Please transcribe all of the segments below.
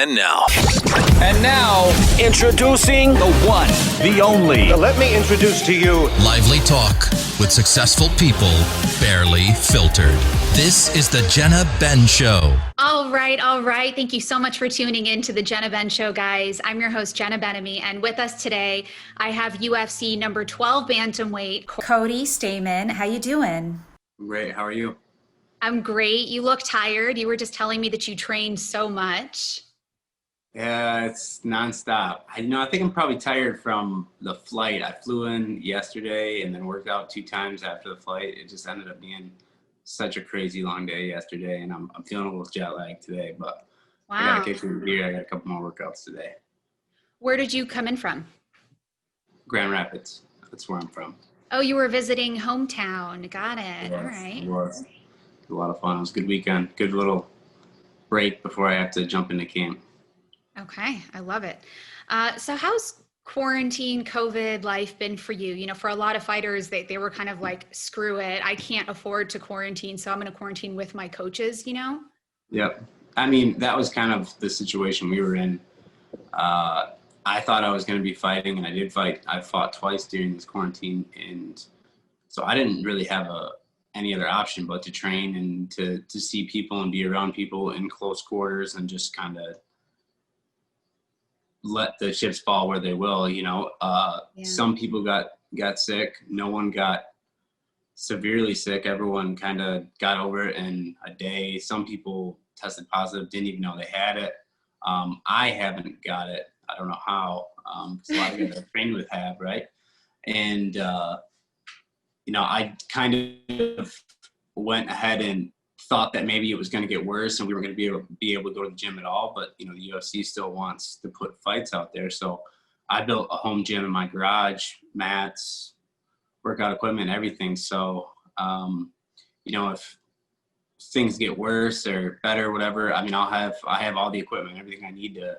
And now, introducing the one, the only. Let me introduce to you lively talk with successful people, barely filtered. This is the Jenna Ben Show. All right. Thank you so much for tuning in to the Jenna Ben Show, guys. I'm your host, Jenna Benamy, and with us today, I have UFC number 12 Bantamweight Cody Stamann. How you doing? Great. How are you? I'm great. You look tired. You were just telling me that you trained so much. Yeah, it's nonstop. I think I'm probably tired from the flight. I flew in yesterday and then worked out 2 times after the flight. It just ended up being such a crazy long day yesterday, and I'm feeling a little jet lagged today, but Wow. I got to kick in gear. I got a couple more workouts today. Where did you come in from? Grand Rapids. That's where I'm from. Oh, you were visiting hometown. Got it. Yes, All right. It was a lot of fun. It was a good weekend. Good little break before I have to jump into camp. Okay. I love it. So how's quarantine, COVID life been for you? You know, for a lot of fighters, they were kind of like, screw it. I can't afford to quarantine, so I'm going to quarantine with my coaches, you know? Yep. I mean, that was kind of the situation we were in. I thought I was going to be fighting, and I did fight. I fought twice during this quarantine, and so I didn't really have any other option but to train and to see people and be around people in close quarters and just kind of let the chips fall where they will. You know, Some people got sick. No one got severely sick. Everyone kind of got over it in a day. Some people tested positive, didn't even know they had it. I haven't got it. I don't know how, because a lot of guys I trained with have, right? And, I kind of went ahead and thought that maybe it was going to get worse and we were going to be able to go to the gym at all. But, the UFC still wants to put fights out there. So I built a home gym in my garage, mats, workout equipment, everything. So, if things get worse or better, whatever, I have all the equipment, everything I need to,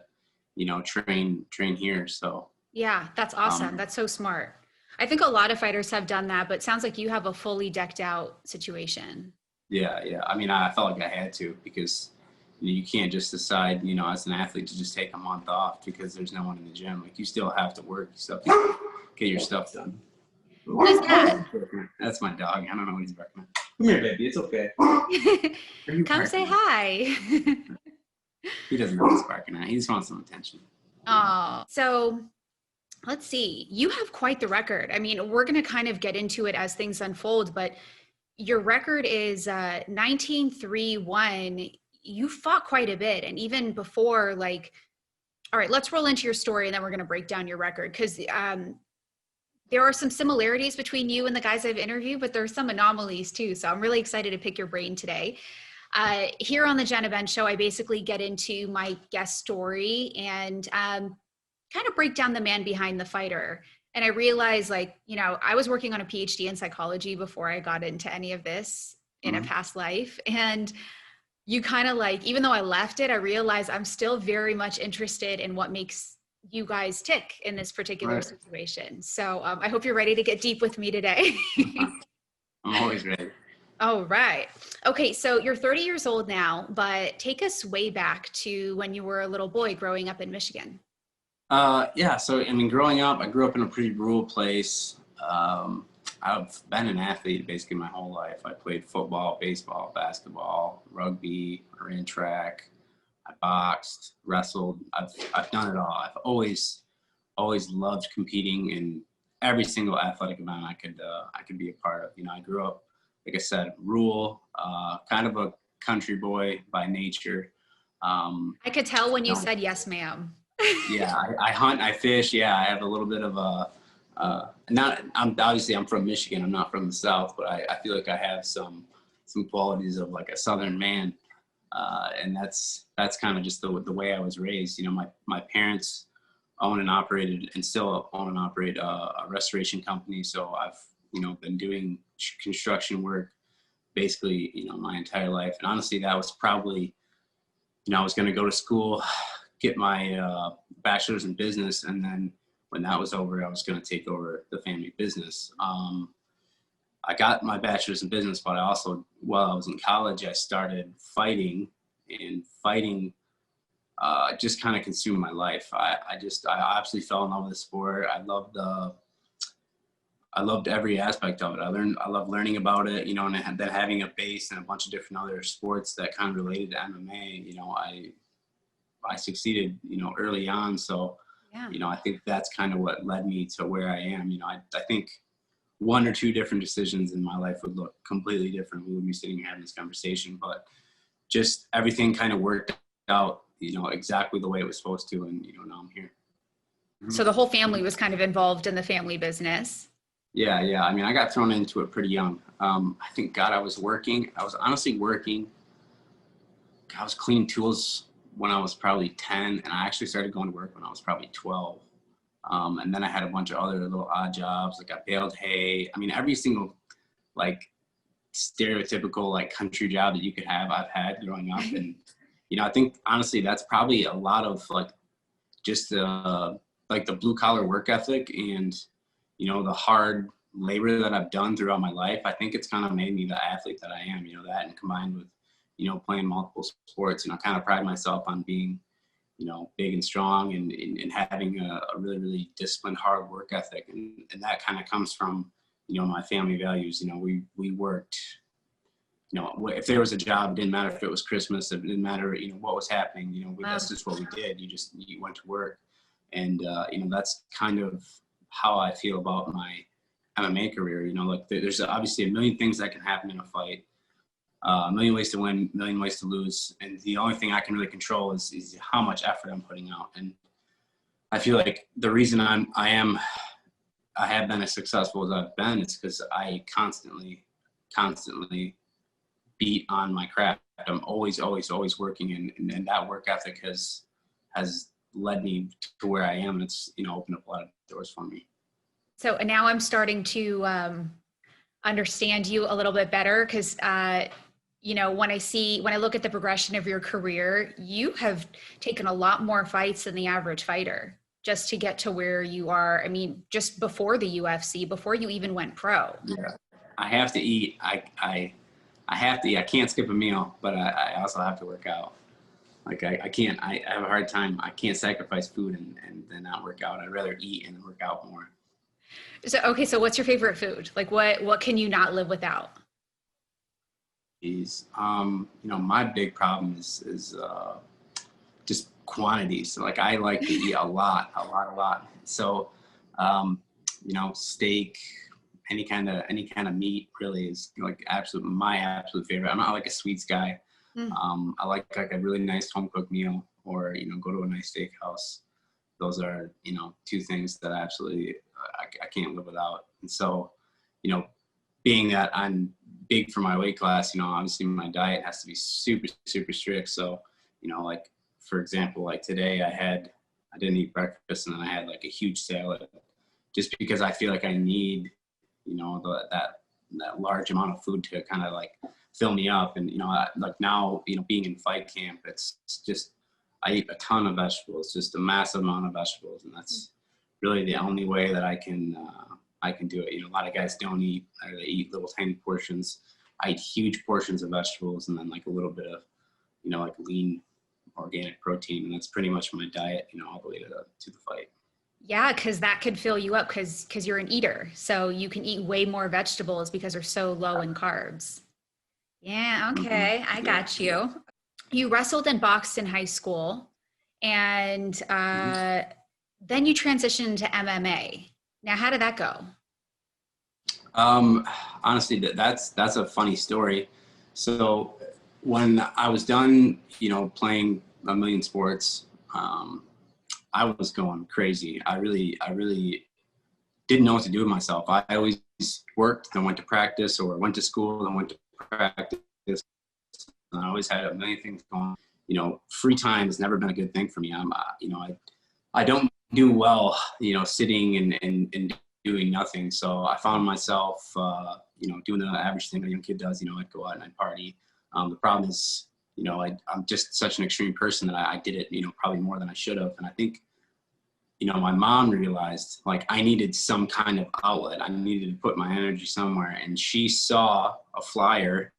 train here. So Yeah, that's awesome. That's so smart. I think a lot of fighters have done that, but it sounds like you have a fully decked out situation. yeah. I felt like I had to, because you can't just decide, as an athlete to just take a month off because there's no one in the gym. Like, you still have to work, you still have to get your stuff done. Who's that? That's my dog. I don't know what he's barking at. Come here, baby. It's okay. Come say hi. He doesn't know what he's barking at. He just wants some attention. Oh, so let's see. You have quite the record. I mean, we're going to kind of get into it as things unfold, but your record is 19-3-1. You fought quite a bit. And even before, all right, let's roll into your story and then we're going to break down your record, because there are some similarities between you and the guys I've interviewed, but there are some anomalies too. So I'm really excited to pick your brain today. Here on the Jenna Ben Show, I basically get into my guest story and kind of break down the man behind the fighter. And I realized, I was working on a PhD in psychology before I got into any of this in a past life. And you kind of even though I left it, I realized I'm still very much interested in what makes you guys tick in this particular situation. So I hope you're ready to get deep with me today. I'm always ready. All right. Okay. So you're 30 years old now, but take us way back to when you were a little boy growing up in Michigan. So, growing up, I grew up in a pretty rural place. I've been an athlete basically my whole life. I played football, baseball, basketball, rugby, I ran track. I boxed, wrestled. I've done it all. I've always loved competing in every single athletic event I could be a part of. I grew up, like I said, rural, kind of a country boy by nature. I could tell when you said yes, ma'am. Yeah, I hunt, I fish. Yeah, I have a little bit of I'm from Michigan. I'm not from the South, but I feel like I have some qualities of like a Southern man. And that's kind of just the way I was raised. My parents own and operated and still own and operate a restoration company. So I've, been doing construction work basically, my entire life. And honestly, that was probably, I was going to go to school, get my bachelor's in business. And then when that was over, I was going to take over the family business. I got my bachelor's in business, but I also, while I was in college, I started fighting just kind of consumed my life. I absolutely fell in love with the sport. I loved every aspect of it. I loved learning about it, you know, and then having a base and a bunch of different other sports that kind of related to MMA. You know, I succeeded, you know, early on. So, Yeah. you know, I think that's kind of what led me to where I am. You know, I think one or two different decisions in my life would look completely different. We would be sitting here having this conversation, but just everything kind of worked out, you know, exactly the way it was supposed to. And, you know, now I'm here. So the whole family was kind of involved in the family business. Yeah. I mean, I got thrown into it pretty young. I think, God, I was honestly working. I was cleaning tools when I was probably 10, and I actually started going to work when I was probably 12. And then I had a bunch of other little odd jobs. Like I baled hay. I mean, every single like stereotypical like country job that you could have, I've had growing up. And, you know, I think honestly, that's probably a lot of like just like the blue collar work ethic and, you know, the hard labor that I've done throughout my life. I think it's kind of made me the athlete that I am, you know, that and combined with, you know, playing multiple sports, you know, I kind of pride myself on being, you know, big and strong and having a really, really disciplined, hard work ethic. And that kind of comes from, you know, my family values. You know, we worked, you know, if there was a job, it didn't matter if it was Christmas, it didn't matter, you know, what was happening, you know, that's just what we did. You went to work. And, you know, that's kind of how I feel about my MMA career. You know, like there's obviously a million things that can happen in a fight. A million ways to win, a million ways to lose. And the only thing I can really control is how much effort I'm putting out. And I feel like the reason I have been as successful as I've been, it's because I constantly beat on my craft. I'm always working, and that work ethic has led me to where I am. And it's, you know, opened up a lot of doors for me. So now I'm starting to understand you a little bit better because, you know, when I look at the progression of your career, you have taken a lot more fights than the average fighter just to get to where you are. I mean, just before the UFC, before you even went pro. Yeah, I have to eat. I have to eat. I can't skip a meal, but I also have to work out. Like I can't, I have a hard time. I can't sacrifice food and then not work out. I'd rather eat and work out more. So, okay. So what's your favorite food? Like what can you not live without? You know, my big problem is just quantities. So like I like to eat a lot. So, you know, steak, any kind of meat really is like my absolute favorite. I'm not like a sweets guy. I like a really nice home cooked meal, or, you know, go to a nice steakhouse. Those are, you know, two things that I absolutely, I can't live without. And so, you know, being that I'm big for my weight class, you know, obviously my diet has to be super, super strict. So, you know, like, for example, like today I didn't eat breakfast, and then I had like a huge salad just because I feel like I need, you know, that large amount of food to kind of like fill me up. And, you know, like now, you know, being in fight camp, it's just, I eat a ton of vegetables, just a massive amount of vegetables. And that's really the only way that I can do it. You know, a lot of guys don't eat, or they eat little tiny portions. I eat huge portions of vegetables and then like a little bit of, you know, like lean organic protein. And that's pretty much my diet, you know, all the way to the fight. Yeah, because that could fill you up because you're an eater. So you can eat way more vegetables because they're so low in carbs. Yeah, okay. I got you. You wrestled and boxed in high school, and then you transitioned to MMA. Now, how did that go? Honestly, that's a funny story. So when I was done, you know, playing a million sports, I was going crazy. I really didn't know what to do with myself. I always worked, then went to practice, or went to school, then went to practice. And I always had a million things going. You know, free time has never been a good thing for me. You know, I don't do well, you know, sitting and doing nothing. So I found myself, you know, doing the average thing a young kid does. You know, I'd go out and I'd party. The problem is, you know, I'm just such an extreme person that I did it, you know, probably more than I should have. And I think, you know, my mom realized like I needed some kind of outlet. I needed to put my energy somewhere. And she saw a flyer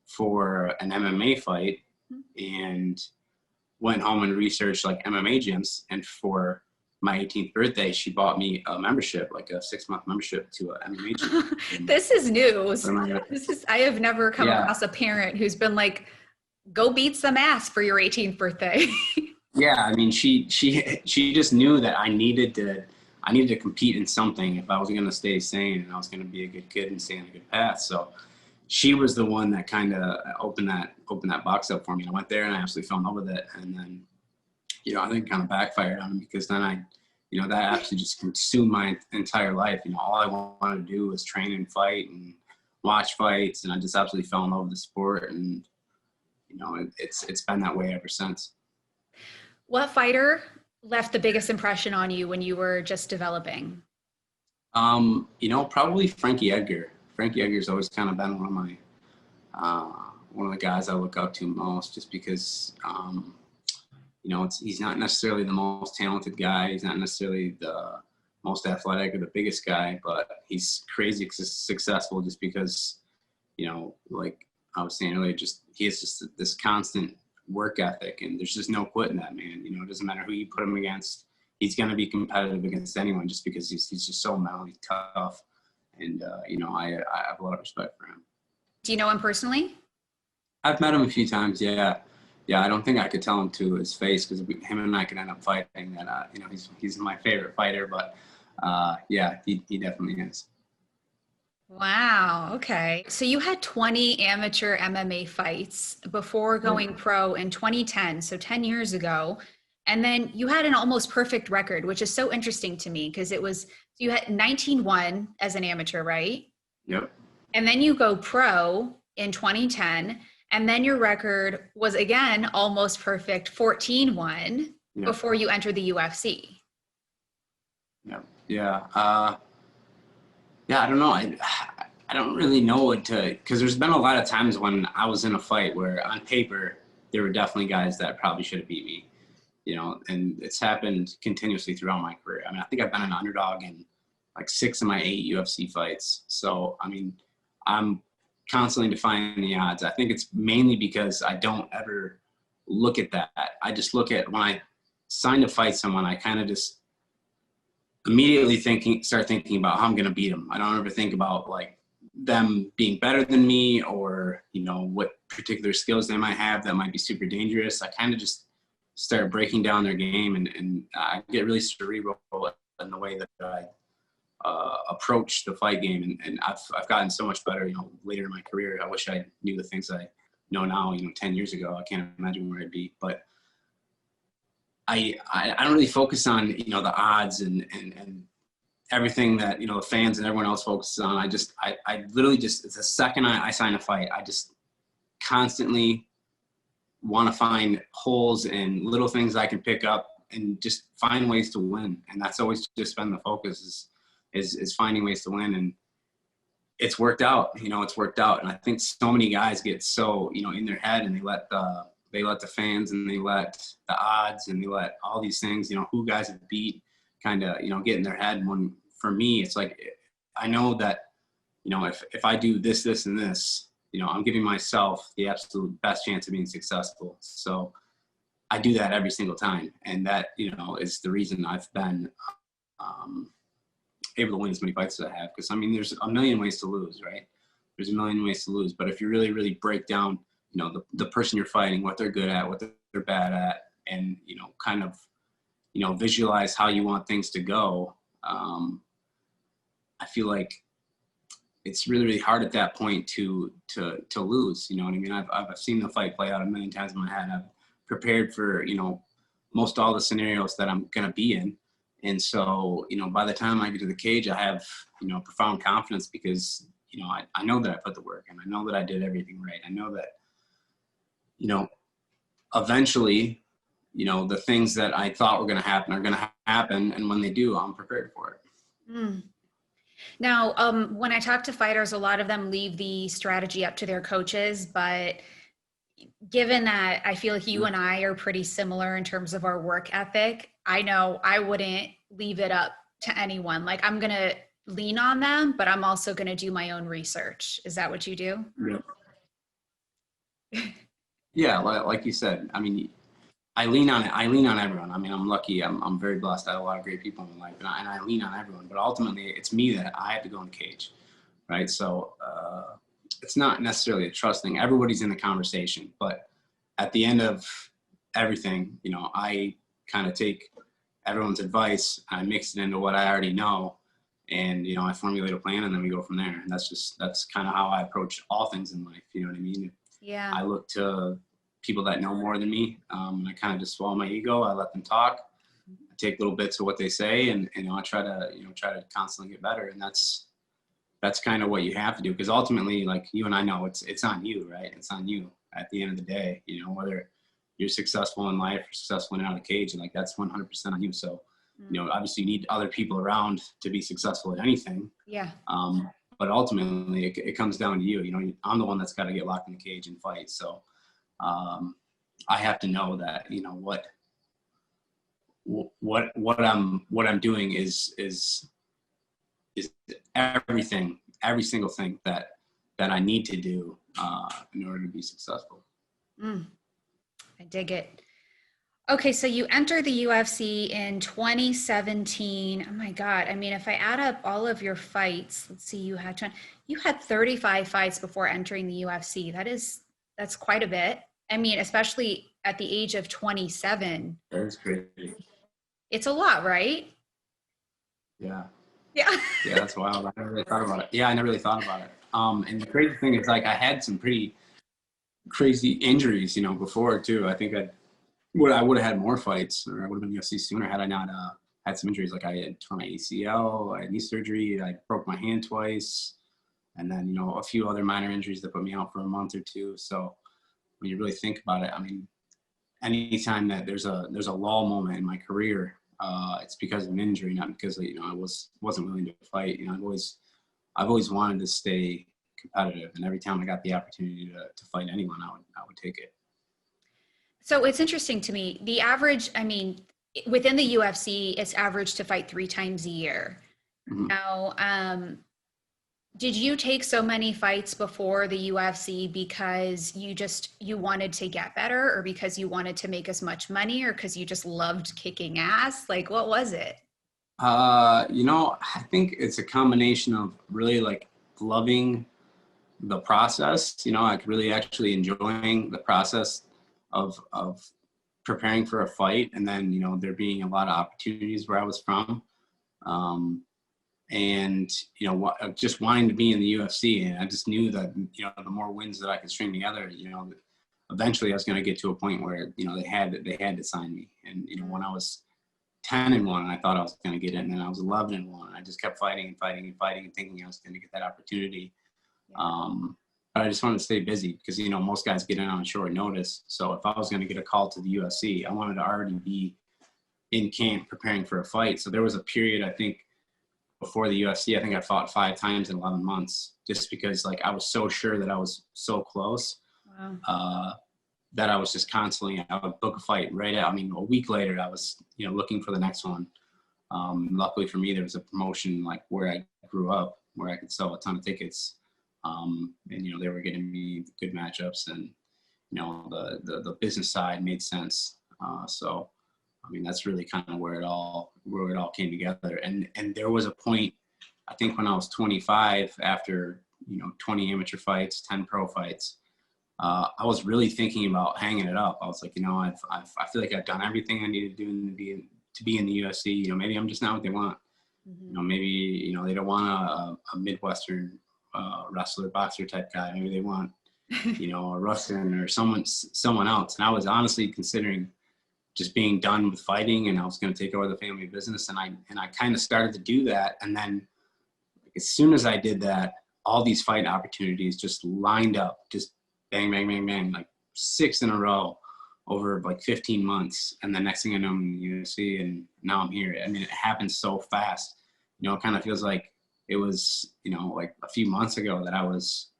for an MMA fight. And went home and researched like MMA gyms. And for my 18th birthday, she bought me a membership, like a 6-month membership to an MMA gym. This is news. I have never come across a parent who's been like, go beat some ass for your 18th birthday. Yeah. I mean, she just knew that I needed to compete in something if I was going to stay sane and I was going to be a good kid and stay on a good path. So she was the one that kind of opened that box up for me. I went there and I absolutely fell in love with it. And then, I think it kind of backfired on me, because then that actually just consumed my entire life. All I wanted to do was train and fight and watch fights. And I just absolutely fell in love with the sport. And, it's been that way ever since. What fighter left the biggest impression on you when you were just developing? Probably Frankie Edgar. Frankie Edgar's always kind of been one of the guys I look up to most, just because, he's not necessarily the most talented guy. He's not necessarily the most athletic or the biggest guy, but he's crazy successful just because, like I was saying earlier, he has just this constant work ethic, and there's just no quitting that man. It doesn't matter who you put him against. He's going to be competitive against anyone, just because he's just so mentally tough. And, I have a lot of respect for him. Do you know him personally? I've met him a few times. Yeah. Yeah. I don't think I could tell him to his face, because him and I could end up fighting. And, he's my favorite fighter, but yeah, he definitely is. Wow. Okay. So you had 20 amateur MMA fights before going pro in 2010. So 10 years ago. And then you had an almost perfect record, which is so interesting to me, because you had 19-1 as an amateur, right? Yep. And then you go pro in 2010. And then your record was again almost perfect, 14-1 before you entered the UFC. Yep. Yeah. I don't know. I don't really know what to, because there's been a lot of times when I was in a fight where on paper there were definitely guys that probably should have beat me, and it's happened continuously throughout my career. I mean, I think I've been an underdog in like 6 of my 8 UFC fights. So, I mean, I'm constantly defying the odds. I think it's mainly because I don't ever look at that. I just look at, when I sign to fight someone, I kind of just immediately start thinking about how I'm going to beat them. I don't ever think about like them being better than me, or, what particular skills they might have that might be super dangerous. I kind of just start breaking down their game, and I get really cerebral in the way that I approach the fight game. And I've gotten so much better, later in my career. I wish I knew the things I know now, 10 years ago. I can't imagine where I'd be, but I don't really focus on, the odds and everything that, the fans and everyone else focuses on. I literally just, it's the second I sign a fight, I just constantly want to find holes and little things I can pick up and just find ways to win. And that's always just been the focus, is finding ways to win. And it's worked out, it's worked out. And I think so many guys get so, in their head, and they let the fans, and they let the odds, and they let all these things, who guys have beat, kind of, get in their head. When for me, it's like, I know that, if I do this, and this, I'm giving myself the absolute best chance of being successful. So I do that every single time. And that, is the reason I've been able to win as many fights as I have. Because, I mean, there's a million ways to lose, right? There's a million ways to lose. But if you really, really break down, the person you're fighting, what they're good at, what they're bad at, and, kind of, visualize how you want things to go, I feel like it's really, really hard at that point to lose. You know what I mean? I've seen the fight play out a million times in my head. I've prepared for, most all the scenarios that I'm going to be in. And so, by the time I get to the cage, I have, profound confidence, because, I know that I put the work in. I know that I did everything right. I know that, eventually, the things that I thought were going to happen are going to happen. And when they do, I'm prepared for it. Mm. Now, when I talk to fighters, a lot of them leave the strategy up to their coaches, but given that I feel like you and I are pretty similar in terms of our work ethic, I know I wouldn't leave it up to anyone. Like, I'm going to lean on them, but I'm also going to do my own research. Is that what you do? Yeah. Yeah. Like you said, I mean, I lean on it. I lean on everyone. I mean, I'm lucky. I'm very blessed. I have a lot of great people in my life, and I lean on everyone. But ultimately, it's me that I have to go in the cage, right? So it's not necessarily a trust thing. Everybody's in the conversation, but at the end of everything, you know, I kind of take everyone's advice, I mix it into what I already know, and you know, I formulate a plan, and then we go from there. And that's kind of how I approach all things in life. You know what I mean? Yeah. I look to people that know more than me. I kind of just swallow my ego. I let them talk. I take little bits of what they say, and you know, I try to constantly get better. And that's kind of what you have to do, because ultimately, like you and I know, it's on you, right? It's on you at the end of the day. You know, whether you're successful in life or successful in out of the cage, and like that's 100% on you. So, you know, obviously you need other people around to be successful at anything. Yeah. But ultimately, it comes down to you. You know, I'm the one that's got to get locked in the cage and fight. So. I have to know that, you know, what I'm doing is everything, every single thing that I need to do in order to be successful. I dig it. Okay, so you entered the UFC in 2017. Oh my God. I mean, if I add up all of your fights, let's see, you had 35 fights before entering the UFC. That's quite a bit. I mean, especially at the age of 27. That's crazy. It's a lot, right? Yeah. Yeah. Yeah, that's wild. I never really thought about it. Yeah, I never really thought about it. And the crazy thing is, like, I had some pretty crazy injuries, you know, before too. I think I would have had more fights, or I would have been UFC sooner had I not had some injuries. Like I had torn my ACL, I had knee surgery, I broke my hand twice, and then, you know, a few other minor injuries that put me out for a month or two. So when you really think about it, I mean, anytime that there's a lull moment in my career, it's because of an injury, not because, you know, I wasn't willing to fight. You know, I've always wanted to stay competitive, and every time I got the opportunity to fight anyone, I would take it. So it's interesting to me. The average, I mean, within the UFC, it's average to fight 3 times a year. Mm-hmm. Now, did you take so many fights before the UFC because you wanted to get better, or because you wanted to make as much money, or because you just loved kicking ass? Like, what was it? You know, I think it's a combination of really like loving the process, you know, like really actually enjoying the process of preparing for a fight. And then, you know, there being a lot of opportunities where I was from. And, you know, just wanting to be in the UFC. And I just knew that, you know, the more wins that I could string together, you know, eventually I was going to get to a point where, you know, they had to sign me. And, you know, when I was 10-1, I thought I was going to get it. And then I was 11-1. I just kept fighting and thinking I was going to get that opportunity. But I just wanted to stay busy because, you know, most guys get in on short notice. So if I was going to get a call to the UFC, I wanted to already be in camp preparing for a fight. So there was a period, I think, before the UFC, I think I fought 5 times in 11 months just because, like, I was so sure that I was so close. Wow. That I was just constantly, I would book a fight a week later, I was, you know, looking for the next one. Luckily for me, there was a promotion like where I grew up where I could sell a ton of tickets. And, you know, they were getting me good matchups, and, you know, the business side made sense. So, I mean, that's really kind of where it all came together. And there was a point, I think when I was 25, after, you know, 20 amateur fights, 10 pro fights, I was really thinking about hanging it up. I was like, you know, I feel like I've done everything I needed to do to be in the UFC. You know, maybe I'm just not what they want. Mm-hmm. You know, maybe, you know, they don't want a Midwestern wrestler, boxer type guy. Maybe they want, you know, a Russian or someone else. And I was honestly considering just being done with fighting, and I was going to take over the family business. And I kind of started to do that. And then as soon as I did that, all these fight opportunities just lined up, just bang, bang, bang, bang, like 6 in a row over like 15 months. And the next thing I know, I'm in the UFC, and now I'm here. I mean, it happened so fast. You know, it kind of feels like it was, you know, like a few months ago that I was,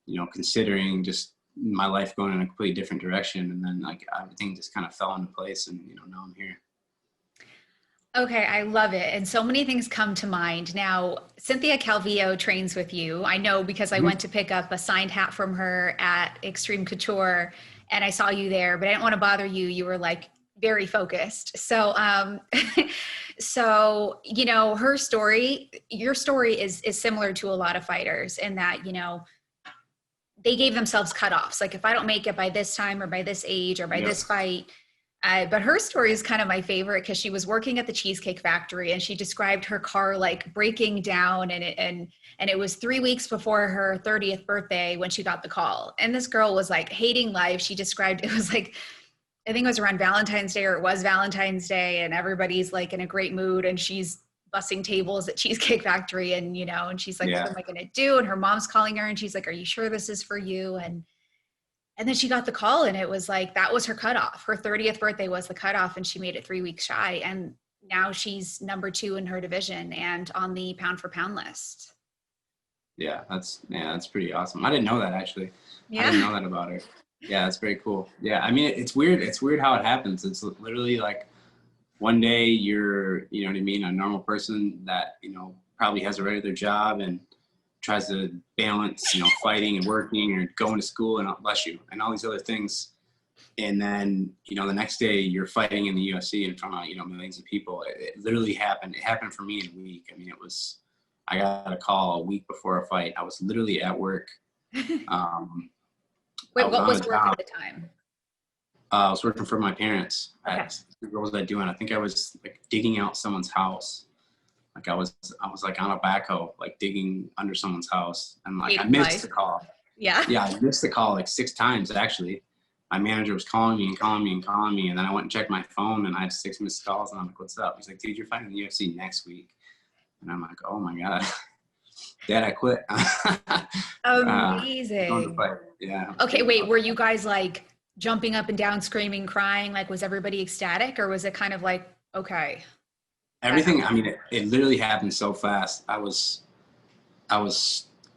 you know, considering just my life going in a completely different direction. And then like everything just kind of fell into place, and, you know, now I'm here. Okay, I love it. And so many things come to mind. Now, Cynthia Calvillo trains with you. I know because I went to pick up a signed hat from her at Extreme Couture. and I saw you there, but I didn't want to bother you. You were like very focused. So, so, you know, her story, your story is similar to a lot of fighters in that, you know, they gave themselves cutoffs. Like if I don't make it by this time or by this age or by this fight. But her story is kind of my favorite because she was working at the Cheesecake Factory and she described her car like breaking down, and it was 3 weeks before her 30th birthday when she got the call. And this girl was like hating life. She described, it was like, I think it was around Valentine's Day, or it was Valentine's Day, and everybody's like in a great mood and she's bussing tables at Cheesecake Factory, and, you know, and she's like, what am I going to do? And her mom's calling her and she's like, are you sure this is for you? And then she got the call, and it was like, that was her cutoff. Her 30th birthday was the cutoff, and she made it 3 weeks shy. And now she's number 2 in her division and on the pound for pound list. Yeah, that's pretty awesome. I didn't know that, actually. I didn't know that about her. Yeah, that's very cool. Yeah, I mean, it's weird. It's weird how it happens. It's literally like one day you're, you know what I mean, a normal person that, you know, probably has a regular job and tries to balance, you know, fighting and working or going to school and bless you and all these other things. And then, you know, the next day you're fighting in the UFC in front of, you know, millions of people. It literally happened. It happened for me in a week. I mean, I got a call a week before a fight. I was literally at work. Wait, what was work at the time? I was working for my parents. Okay. What was I doing? I think I was like digging out someone's house. Like I was like on a backhoe, like digging under someone's house, and like I missed the call. Yeah, I missed the call like 6 times actually. My manager was calling me, and then I went and checked my phone, and I had 6 missed calls, and I'm like, "What's up?" He's like, "Dude, you're fighting the UFC next week," and I'm like, "Oh my god, Dad, I quit." Amazing. Yeah. Okay, wait, were you guys like jumping up and down, screaming, crying? Like, was everybody ecstatic, or was it kind of like, okay? Everything, I mean, it literally happened so fast. I was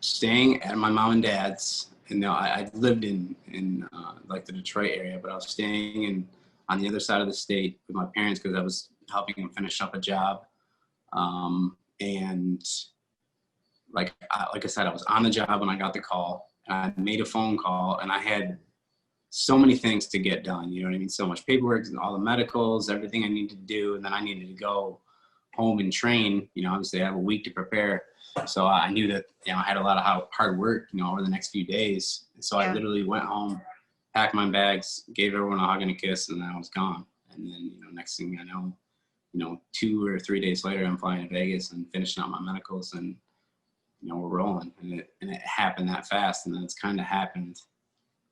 staying at my mom and dad's, and I lived in like the Detroit area, but I was staying on the other side of the state with my parents because I was helping them finish up a job. And like I said, I was on the job when I got the call, and I made a phone call, and I had so many things to get done. You know what I mean? So much paperwork and all the medicals, everything I needed to do, and then I needed to go home and train. You know, obviously I have a week to prepare. So I knew that, you know, I had a lot of hard work, you know, over the next few days. And so I literally went home, packed my bags, gave everyone a hug and a kiss, and then I was gone. And then, you know, next thing I know, you know, 2 or 3 days later, I'm flying to Vegas and finishing out my medicals, and, you know, we're rolling. And it happened that fast. And then it's kind of happened,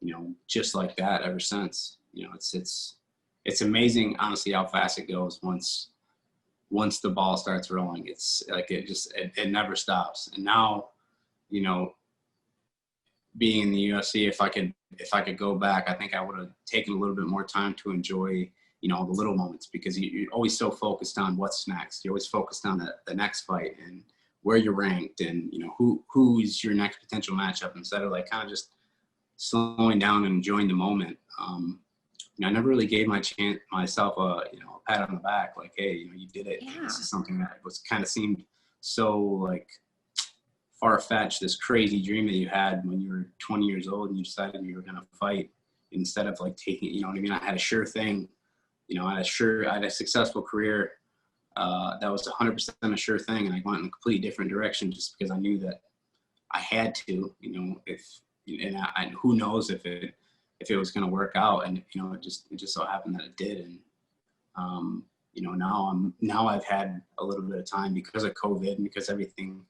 you know, just like that ever since. You know, it's amazing, honestly, how fast it goes once the ball starts rolling. It's like it never stops. And now, you know, being in the UFC, if I could go back, I think I would have taken a little bit more time to enjoy, you know, the little moments, because you're always so focused on what's next. You're always focused on the next fight and where you're ranked, and, you know, who's your next potential matchup, instead of like kind of just slowing down and enjoying the moment. You know, I never really gave myself a, you know, a pat on the back, like, hey, you know, you did it. Yeah. This is something that was kind of seemed so like far-fetched, this crazy dream that you had when you were 20 years old and you decided you were going to fight, instead of like taking, you know what I mean? I had a sure thing, you know, I had a successful career. That was 100% a sure thing. And I went in a completely different direction just because I knew that I had to, you know, and who knows if it was going to work out. And, you know, it just so happened that it did. And, you know, now I've had a little bit of time because of COVID and because everything,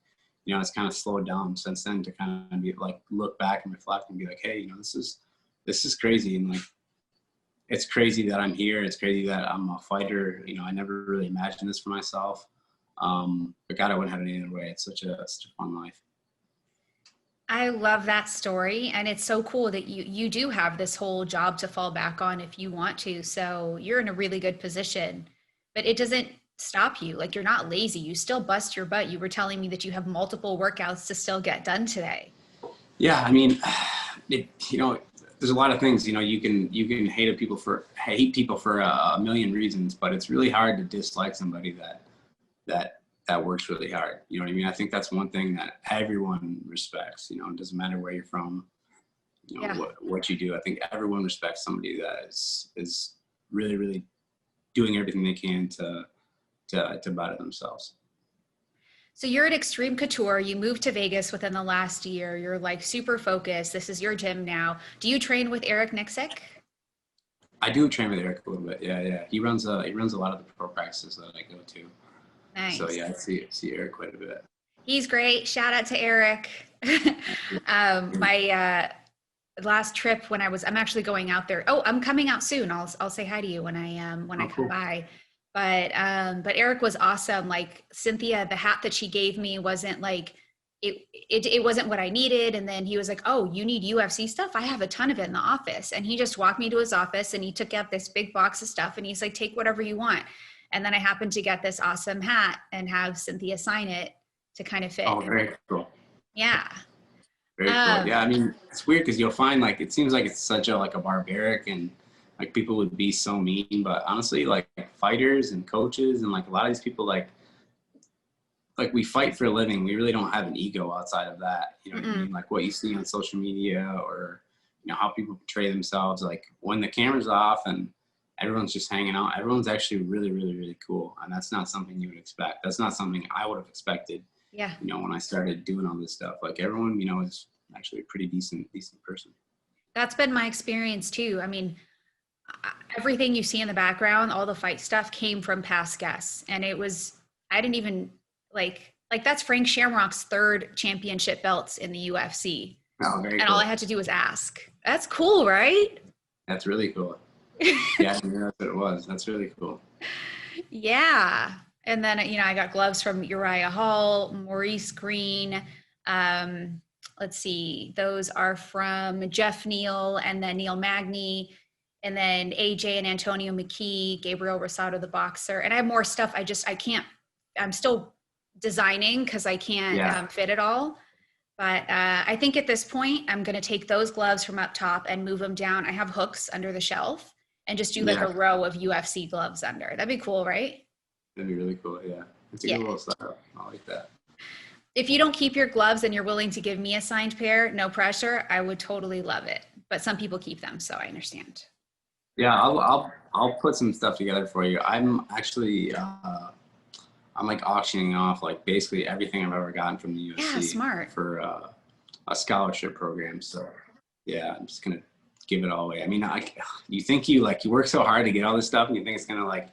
you know, it's kind of slowed down since then, to kind of be like, look back and reflect and be like, hey, you know, this is crazy. And like, it's crazy that I'm here. It's crazy that I'm a fighter. You know, I never really imagined this for myself. But God, I wouldn't have it any other way. It's such a fun life. I love that story. And it's so cool that you do have this whole job to fall back on if you want to. So you're in a really good position, but it doesn't stop you. Like, you're not lazy. You still bust your butt. You were telling me that you have multiple workouts to still get done today. Yeah. I mean, you know, there's a lot of things, you know, you can hate people for a million reasons, but it's really hard to dislike somebody that works really hard. You know what I mean? I think that's one thing that everyone respects. You know, it doesn't matter where you're from. you know, what you do. I think everyone respects somebody that is really, really doing everything they can to better themselves. So you're at Extreme Couture. You moved to Vegas within the last year. You're like super focused. This is your gym now. Do you train with Eric Nixick? I do train with Eric a little bit. Yeah. He runs a lot of the pro practices that I go to. Nice. So yeah, I see Eric quite a bit. He's great. Shout out to Eric. My last trip when I'm actually going out there. Oh, I'm coming out soon. I'll say hi to you when I come by. But Eric was awesome. Like Cynthia, the hat that she gave me wasn't like, it wasn't what I needed. And then he was like, oh, you need UFC stuff? I have a ton of it in the office. And he just walked me to his office and he took out this big box of stuff and he's like, take whatever you want. And then I happened to get this awesome hat and have Cynthia sign it to kind of fit. Oh, very cool. Yeah. Very cool. Yeah, I mean, it's weird because you'll find like, it seems like it's such a barbaric and like people would be so mean, but honestly, like fighters and coaches and like a lot of these people, like we fight for a living. We really don't have an ego outside of that. You know what I mean? Like what you see on social media or, you know, how people portray themselves. Like when the camera's off and everyone's just hanging out, everyone's actually really, really, really cool. And that's not something you would expect. That's not something I would have expected. Yeah. You know, when I started doing all this stuff, like everyone, you know, is actually a pretty decent person. That's been my experience too. I mean, everything you see in the background, all the fight stuff came from past guests. And I didn't even like that's Frank Shamrock's 3rd championship belts in the UFC. Oh, very and cool. All I had to do was ask. That's cool, right? That's really cool. Yeah, I mean, that's what it was. That's really cool. Yeah. And then, you know, I got gloves from Uriah Hall, Maurice Green. Let's see. Those are from Jeff Neal and then Neil Magny. And then AJ and Antonio McKee, Gabriel Rosado, the boxer. And I have more stuff. I'm still designing because I can't fit it all. But I think at this point, I'm going to take those gloves from up top and move them down. I have hooks under the shelf and just do like a row of UFC gloves under. That'd be cool, right? That'd be really cool. Yeah. It's a good little setup. I like that. If you don't keep your gloves and you're willing to give me a signed pair, no pressure, I would totally love it. But some people keep them, so I understand. Yeah, I'll put some stuff together for you. I'm actually I'm like auctioning off like basically everything I've ever gotten from the UFC for a scholarship program. So yeah, I'm just gonna give it all away. I mean, you think you work so hard to get all this stuff and you think it's gonna like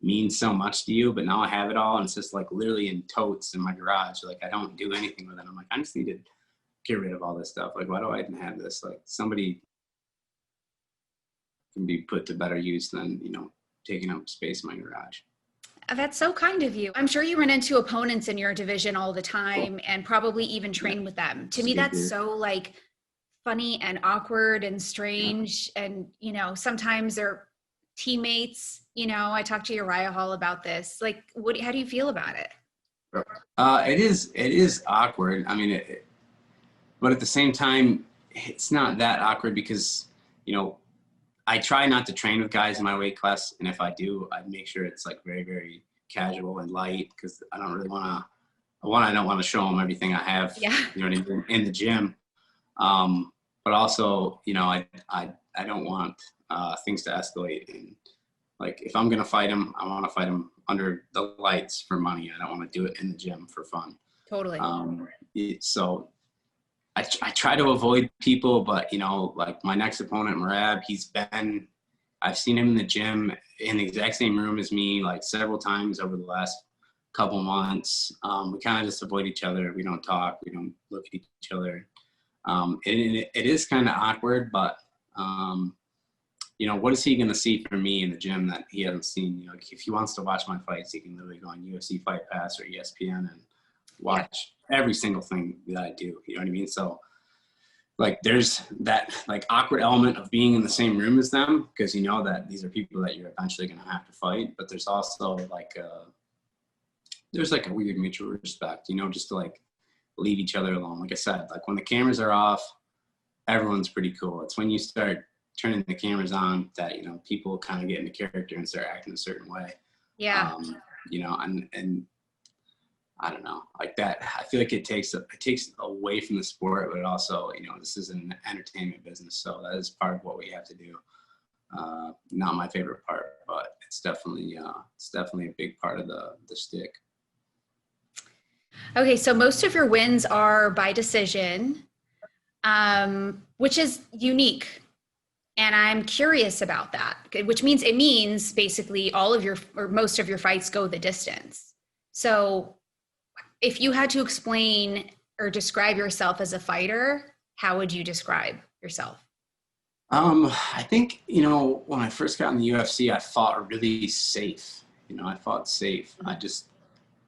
mean so much to you, but now I have it all and it's just like literally in totes in my garage. Like I don't do anything with it. I'm like, I just need to get rid of all this stuff. Like, why do I even have this? Like somebody can be put to better use than, you know, taking up space in my garage. That's so kind of you. I'm sure you run into opponents in your division all the time and probably even train with them. To me, that's so like funny and awkward and strange. And, you know, sometimes they're teammates. You know, I talked to Uriah Hall about this. Like, how do you feel about it? It is awkward. I mean, but at the same time, it's not that awkward because, you know, I try not to train with guys in my weight class. And if I do, I make sure it's like very, very casual and light because I don't really I don't want to show them everything I have, you know what I mean, in the gym. But also, you know, I don't want things to escalate. And like, if I'm going to fight them, I want to fight them under the lights for money. I don't want to do it in the gym for fun. Totally. So I try to avoid people, but, you know, like my next opponent, Merab, I've seen him in the gym in the exact same room as me, like several times over the last couple months. We kind of just avoid each other. We don't talk. We don't look at each other. It is kind of awkward, but, you know, what is he going to see from me in the gym that he hasn't seen? You know, if he wants to watch my fights, he can literally go on UFC Fight Pass or ESPN and watch every single thing that I do. You know what I mean? So like there's that like awkward element of being in the same room as them because you know that these are people that you're eventually going to have to fight. But there's also like there's like a weird mutual respect, you know, just to like leave each other alone. Like I said, like when the cameras are off, everyone's pretty cool. It's when you start turning the cameras on that, you know, people kind of get into character and start acting a certain way. Yeah. You know, and I don't know, like that. I feel like it takes away from the sport, but it also, you know, this is an entertainment business, so that is part of what we have to do. Not my favorite part, but it's definitely a big part of the stick. Okay, so most of your wins are by decision, which is unique. And I'm curious about that, which means it means basically all of your, or most of your fights go the distance. So if you had to explain or describe yourself as a fighter, how would you describe yourself? I think, you know, when I first got in the UFC, I fought really safe. You know, I fought safe. I just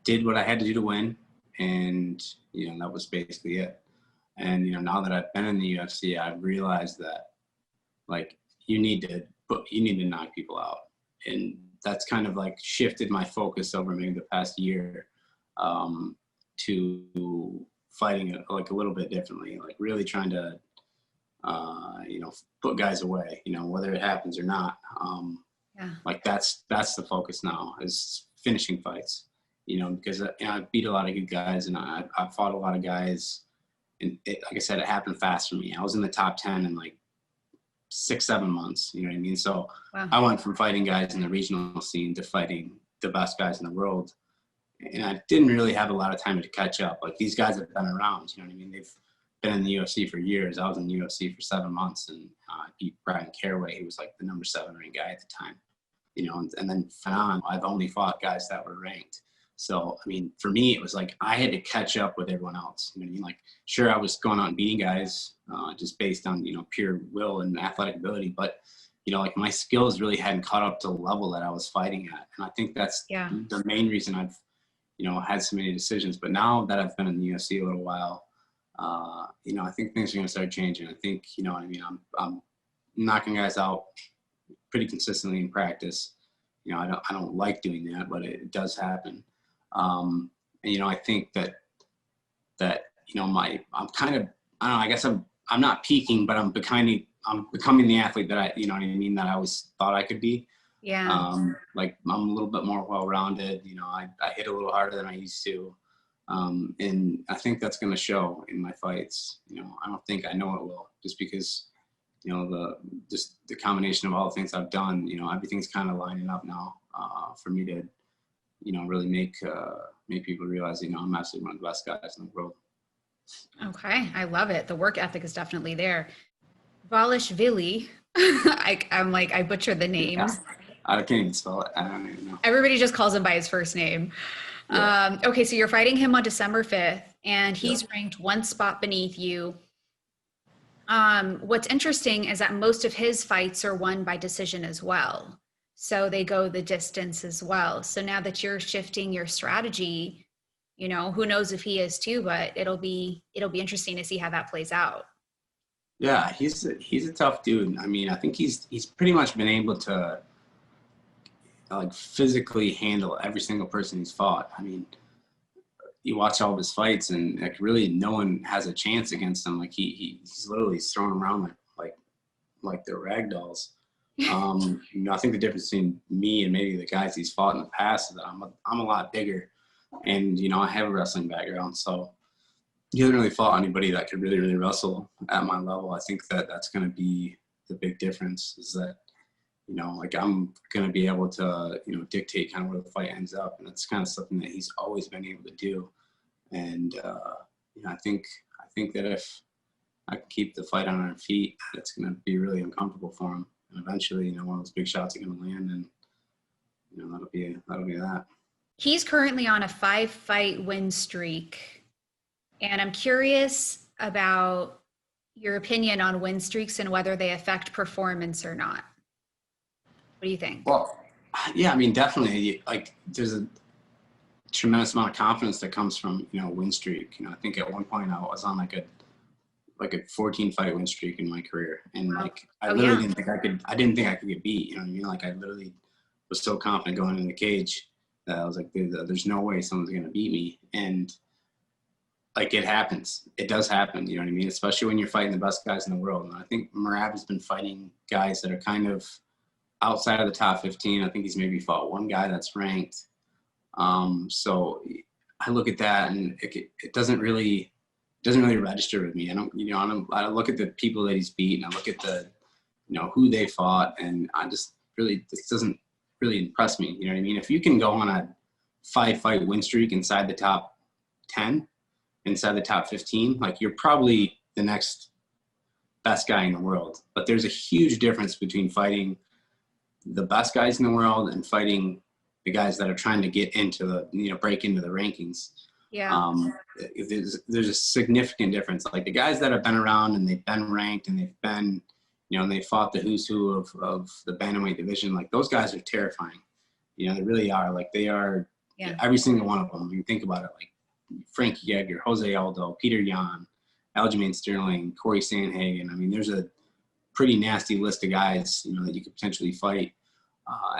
did what I had to do to win. And, you know, that was basically it. And, you know, now that I've been in the UFC, I've realized that, like, you need to knock people out. And that's kind of like shifted my focus over maybe the past year, to fighting it like a little bit differently, like really trying to, you know, put guys away, you know, whether it happens or not. Like that's the focus now, is finishing fights, you know, because you know, I beat a lot of good guys, and I fought a lot of guys, and like I said, it happened fast for me. I was in the top 10 in like 6-7 months, you know what I mean? So wow. I went from fighting guys in the regional scene to fighting the best guys in the world. And I didn't really have a lot of time to catch up. Like, these guys have been around, you know what I mean? They've been in the UFC for years. I was in the UFC for 7 months, and I beat Brian Caraway, who was like the number 7 ranked guy at the time, you know, and then from on, I've only fought guys that were ranked. So, I mean, for me, it was like I had to catch up with everyone else. You know what I mean? Like, sure, I was going out and beating guys just based on, you know, pure will and athletic ability. But, you know, like, my skills really hadn't caught up to the level that I was fighting at. And I think that's the main reason I've, you know, had so many decisions. But now that I've been in the UFC a little while, you know, I think things are going to start changing. I think, you know what I mean, I'm knocking guys out pretty consistently in practice. You know, I don't like doing that, but it does happen. And, you know, I think that, you know, I'm kind of, I don't know, I guess I'm not peaking, but I'm becoming the athlete that I, you know what I mean, that I always thought I could be. Yeah. Like, I'm a little bit more well-rounded, you know, I hit a little harder than I used to. And I think that's going to show in my fights. You know, I don't think, I know it will, just because, you know, the combination of all the things I've done, you know, everything's kind of lining up now, for me to, you know, really make people realize, you know, I'm absolutely one of the best guys in the world. Okay, I love it. The work ethic is definitely there. Dvalishvili, I'm like, I butchered the names. Yeah. I can't even spell it. I don't even know. Everybody just calls him by his first name. Yeah. Okay, so you're fighting him on December 5th, and he's ranked one spot beneath you. What's interesting is that most of his fights are won by decision as well. So they go the distance as well. So now that you're shifting your strategy, you know, who knows if he is too, but it'll be interesting to see how that plays out. Yeah, he's a tough dude. I mean, I think he's pretty much been able to, like, physically handle every single person he's fought. I mean, you watch all of his fights, and like, really no one has a chance against him. Like, he's literally thrown around like they're rag dolls. You know, I think the difference between me and maybe the guys he's fought in the past is that I'm a lot bigger, and, you know, I have a wrestling background, so he hasn't really fought anybody that could really, really wrestle at my level. I think that's going to be the big difference, is that, you know, like, I'm going to be able to, you know, dictate kind of where the fight ends up, and that's kind of something that he's always been able to do. And you know, I think that if I can keep the fight on our feet, it's going to be really uncomfortable for him. And eventually, you know, one of those big shots are going to land, and, you know, that'll be that. He's currently on a 5-fight win streak, and I'm curious about your opinion on win streaks and whether they affect performance or not. What do you think? Well, yeah, I mean, definitely. Like, there's a tremendous amount of confidence that comes from, you know, win streak. You know, I think at one point I was on like a 14-fight win streak in my career, and like, I didn't think I could get beat. You know what I mean? Like, I literally was so confident going in the cage that I was like, there's no way someone's gonna beat me. And like, it happens. It does happen. You know what I mean? Especially when you're fighting the best guys in the world. And I think Merab has been fighting guys that are kind of outside of the top 15. I think he's maybe fought one guy that's ranked. So I look at that and it doesn't really register with me. I don't, I look at the people that he's beat and I look at the, who they fought, and I just really, this doesn't really impress me. You know what I mean? If you can go on a 5-fight win streak inside the top 10, inside the top 15, like you're probably the next best guy in the world. But there's a huge difference between fighting the best guys in the world and fighting the guys that are trying to get into the, break into the rankings. Yeah. There's a significant difference. Like the guys that have been around and they've been ranked and they've been, and they fought the who's who of the bantamweight division. Like those guys are terrifying. They really are. Like they are, every single one of them. When you think about it, like Frankie Edgar, Jose Aldo, Peter Yan, Aljamain Sterling, Corey Sandhagen. I mean, there's a pretty nasty list of guys, that you could potentially fight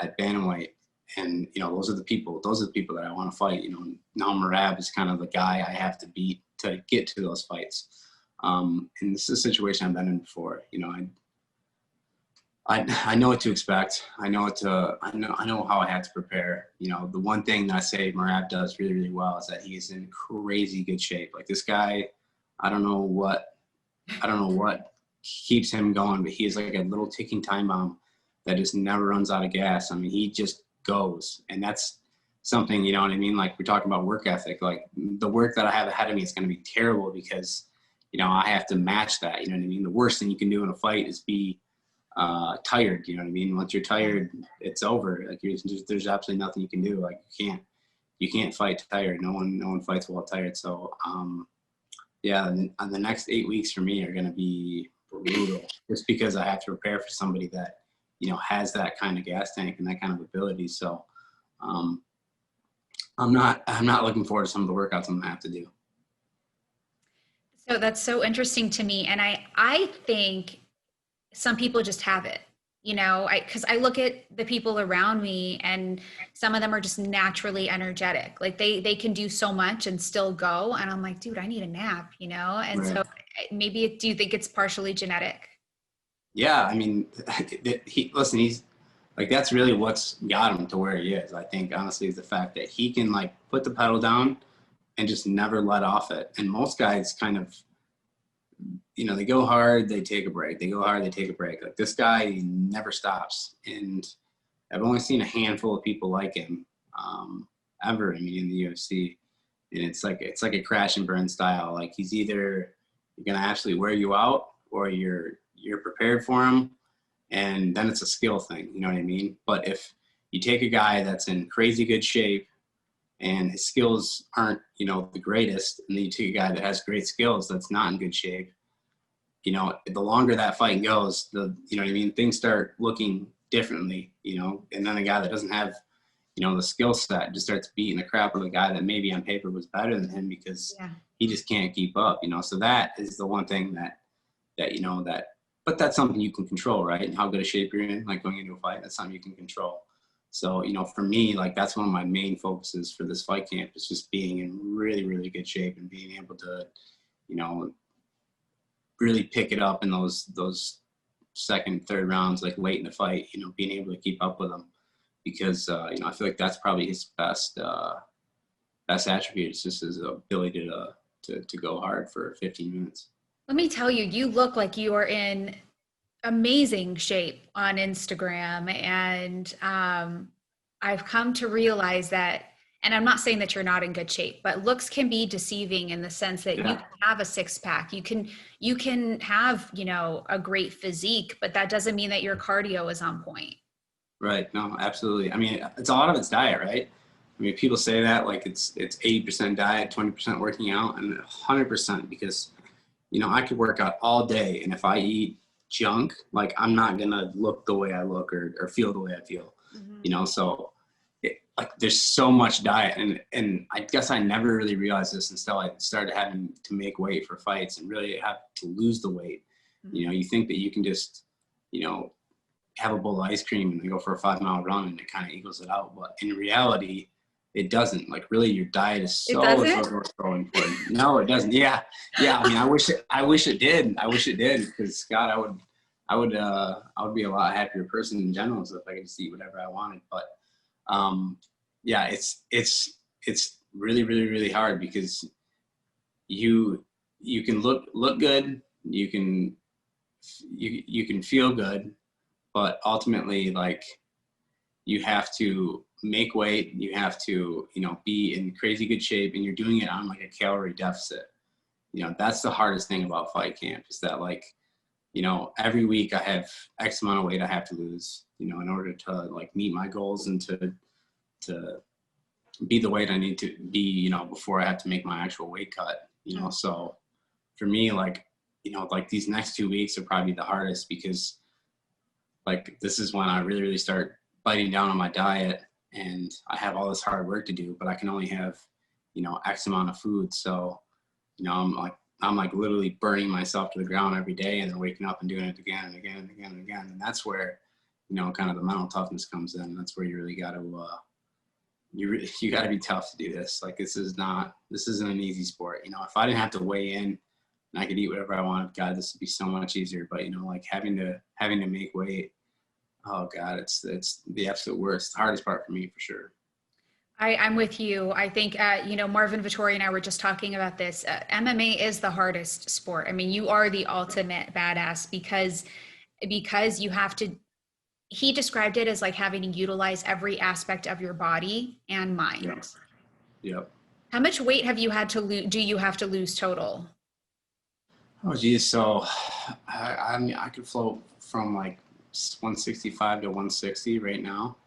at bantamweight. And, those are the people that I want to fight. Now Merab is kind of the guy I have to beat to get to those fights. And this is a situation I've been in before. I know what to expect. I know how I have to prepare. The one thing that I say Merab does really, really well is that he is in crazy good shape. Like this guy, I don't know what keeps him going, but he is like a little ticking time bomb that just never runs out of gas. I mean, he just goes, and that's something, you know what I mean? Like we're talking about work ethic. Like the work that I have ahead of me is going to be terrible because, I have to match that. You know what I mean? The worst thing you can do in a fight is be tired. You know what I mean? Once you're tired, it's over. Like there's absolutely nothing you can do. Like you can't fight tired. No one fights while tired. So the next 8 weeks for me are going to be brutal, just because I have to prepare for somebody that has that kind of gas tank and that kind of ability. So I'm not looking forward to some of the workouts I'm gonna have to do. So that's so interesting to me, and I think some people just have it, because I look at the people around me and some of them are just naturally energetic. Like they can do so much and still go. And I'm like, dude, I need a nap, And Right. So maybe, do you think it's partially genetic? Yeah. I mean, he's like, that's really what's got him to where he is. I think honestly is the fact that he can like put the pedal down and just never let off it. And most guys kind of, they go hard, they take a break. They go hard, they take a break. Like this guy never stops. And I've only seen a handful of people like him ever, in the UFC. And it's like a crash and burn style. Like he's either going to actually wear you out or you're prepared for him. And then it's a skill thing. You know what I mean? But if you take a guy that's in crazy good shape and his skills aren't, the greatest, and then you take a guy that has great skills that's not in good shape, the longer that fight goes, things start looking differently, and then a guy that doesn't have, the skill set just starts beating the crap out of the guy that maybe on paper was better than him because he just can't keep up, so that is the one thing but that's something you can control, right? And how good a shape you're in, like going into a fight, that's something you can control. So, for me, like that's one of my main focuses for this fight camp is just being in really, really good shape and being able to, really pick it up in those second, third rounds, like late in the fight, being able to keep up with them because, I feel like that's probably his best attribute. It's just his ability to go hard for 15 minutes. Let me tell you, you look like you are in amazing shape on Instagram. And I've come to realize that, and I'm not saying that you're not in good shape, but looks can be deceiving in the sense that you can have a six pack, you can have, a great physique, but that doesn't mean that your cardio is on point. Right. No, absolutely. It's a lot of it's diet, right? People say that like it's 80% diet, 20% working out, and 100% because, I could work out all day. And if I eat junk, like I'm not going to look the way I look or feel the way I feel, so there's so much diet. And I guess I never really realized this until I started having to make weight for fights and really have to lose the weight. Mm-hmm. You think that you can just, have a bowl of ice cream and then go for a 5-mile run and it kind of equals it out. But in reality, it doesn't. Like really your diet is so important. No, it doesn't. Yeah. I wish it did. Because God, I would be a lot happier person in general if I could just eat whatever I wanted. But it's really, really, really hard, because you can look good, you can feel good, but ultimately, like, you have to make weight, you have to, be in crazy good shape, and you're doing it on like a calorie deficit. That's the hardest thing about fight camp, is that, like, every week I have X amount of weight I have to lose, in order to like meet my goals and to be the weight I need to be, before I have to make my actual weight cut, So for me, like, like these next 2 weeks are probably the hardest, because like this is when I really, really start biting down on my diet, and I have all this hard work to do, but I can only have, X amount of food. So, I'm like literally burning myself to the ground every day, and then waking up and doing it again and again and again and again. And that's where, kind of the mental toughness comes in. That's where you really got to, you got to be tough to do this. Like, this isn't an easy sport. If I didn't have to weigh in and I could eat whatever I wanted, God, this would be so much easier. But, like having to make weight, oh God, it's the absolute worst, the hardest part for me, for sure. I'm with you. I think, Marvin Vittori and I were just talking about this. MMA is the hardest sport. I mean, you are the ultimate badass because you have to, he described it as like having to utilize every aspect of your body and mind. Yep. How much weight have you had to lose? Do you have to lose total? Oh geez. So I mean, I could float from like 165 to 160 right now.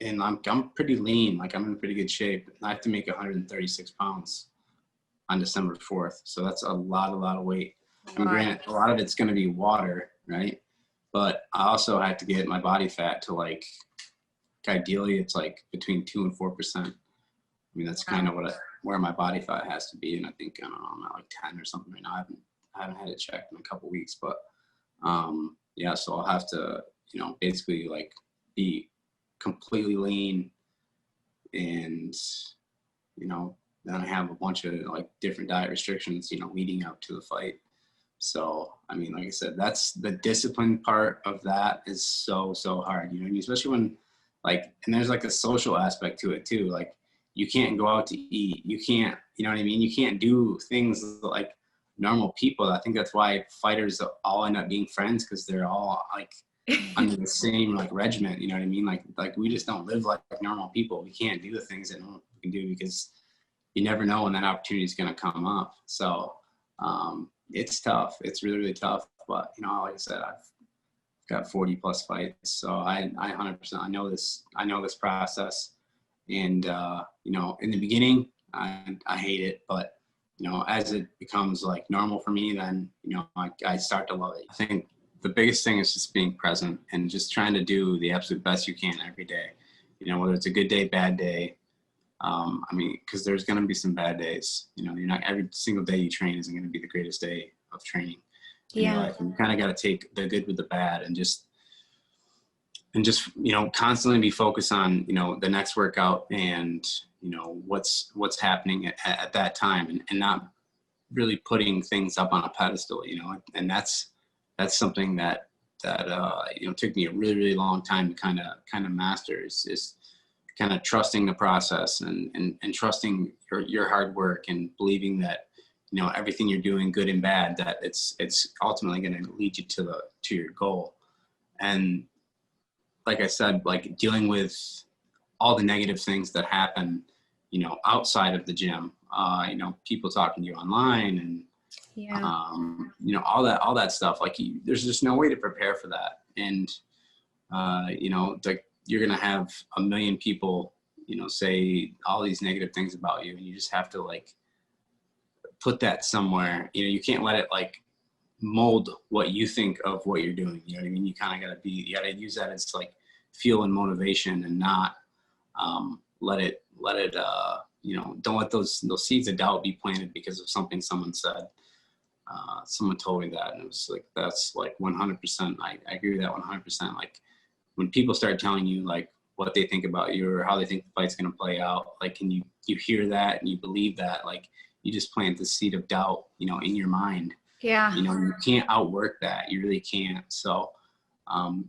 And I'm pretty lean, like I'm in pretty good shape. I have to make 136 pounds on December 4th. So that's a lot of weight. I mean, granted, a lot of it's going to be water, right? But I also have to get my body fat to, like, ideally it's like between 2 and 4%. I mean, that's kind of where my body fat has to be. And I think, I don't know, I'm at like 10 or something right now. I haven't had it checked in a couple weeks, but yeah, so I'll have to, basically like be completely lean, and then I have a bunch of like different diet restrictions leading up to the fight. So I mean, like I said, that's the discipline part of that is so hard, especially when, like, and there's like a social aspect to it too. Like, you can't go out to eat, you can't, you can't do things like normal people. I think that's why fighters all end up being friends, because they're all like under the same like regiment, like we just don't live like normal people. We can't do the things that normal people can do, because you never know when that opportunity is going to come up. So it's tough. It's really, really tough. But like I said, I've got 40 plus fights, so I 100% I know this process. And in the beginning I hate it, but as it becomes like normal for me, then I start to love it. I think the biggest thing is just being present and just trying to do the absolute best you can every day. Whether it's a good day, bad day. I mean, because there's going to be some bad days. You're not, every single day you train isn't going to be the greatest day of training in your life. And you kind of got to take the good with the bad, and just constantly be focused on the next workout, and what's happening at that time, and not really putting things up on a pedestal. And that's something that took me a really, really long time to kind of master, is kind of trusting the process, and trusting your hard work, and believing that everything you're doing, good and bad, that it's ultimately going to lead you to your goal. And like I said, like dealing with all the negative things that happen outside of the gym, people talking to you online, and all that stuff, like there's just no way to prepare for that. And like, you're gonna have a million people say all these negative things about you, and you just have to like put that somewhere. You can't let it like mold what you think of what you're doing. You know what I mean? You gotta use that as like fuel and motivation, and not let it don't let those seeds of doubt be planted because of something someone said. Someone told me that, and it was like, that's like 100%. I agree with that 100%. Like, when people start telling you like what they think about you, or how they think the fight's going to play out, like, and you hear that and you believe that, like, you just plant the seed of doubt, in your mind. Yeah. You can't outwork that. You really can't. So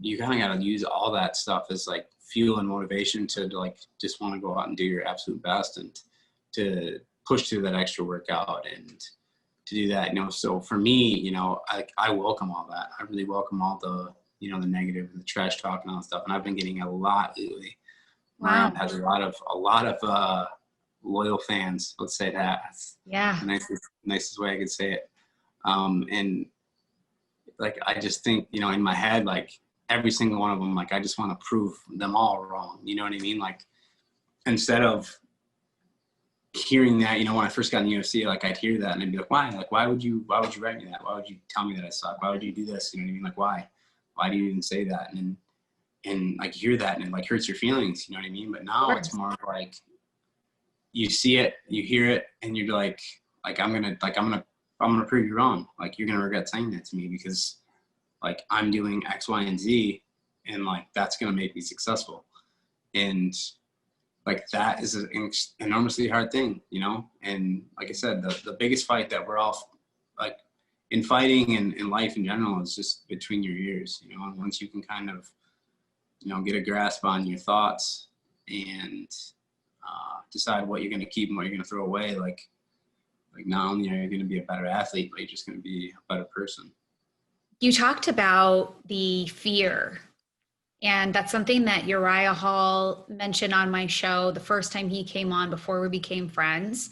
you kind of got to use all that stuff as like fuel and motivation to like just want to go out and do your absolute best and to push through that extra workout and to do that, you know. So for me, you know, I welcome all that. I really welcome all the, you know, the negative and the trash talk and all that stuff. And I've been getting a lot lately. Wow. Merab has a lot of loyal fans. Let's say that. That's the nicest way I could say it. And like, I just think, you know, in my head, like every single one of them, like, I just want to prove them all wrong. You know what I mean? Like, instead of hearing that, you know, when I first got in the UFC, like I'd hear that and I'd be like, why? Like, why would you write me that? Why would you tell me that I suck? Why would you do this? You know what I mean? Like, why do you even say that? And like, you hear that and it like hurts your feelings, you know what I mean? But now it's more of like, you see it, you hear it, and you're like I'm gonna prove you wrong. Like, you're gonna regret saying that to me because like I'm doing X, Y, and Z, and like that's gonna make me successful. And like, that is an enormously hard thing, you know? And like I said, the biggest fight that we're all like in fighting and in life in general is just between your ears, you know? And once you can kind of, you know, get a grasp on your thoughts and decide what you're going to keep and what you're going to throw away, like not only are you going to be a better athlete, but you're just going to be a better person. You talked about the fear, and that's something that Uriah Hall mentioned on my show the first time he came on before we became friends.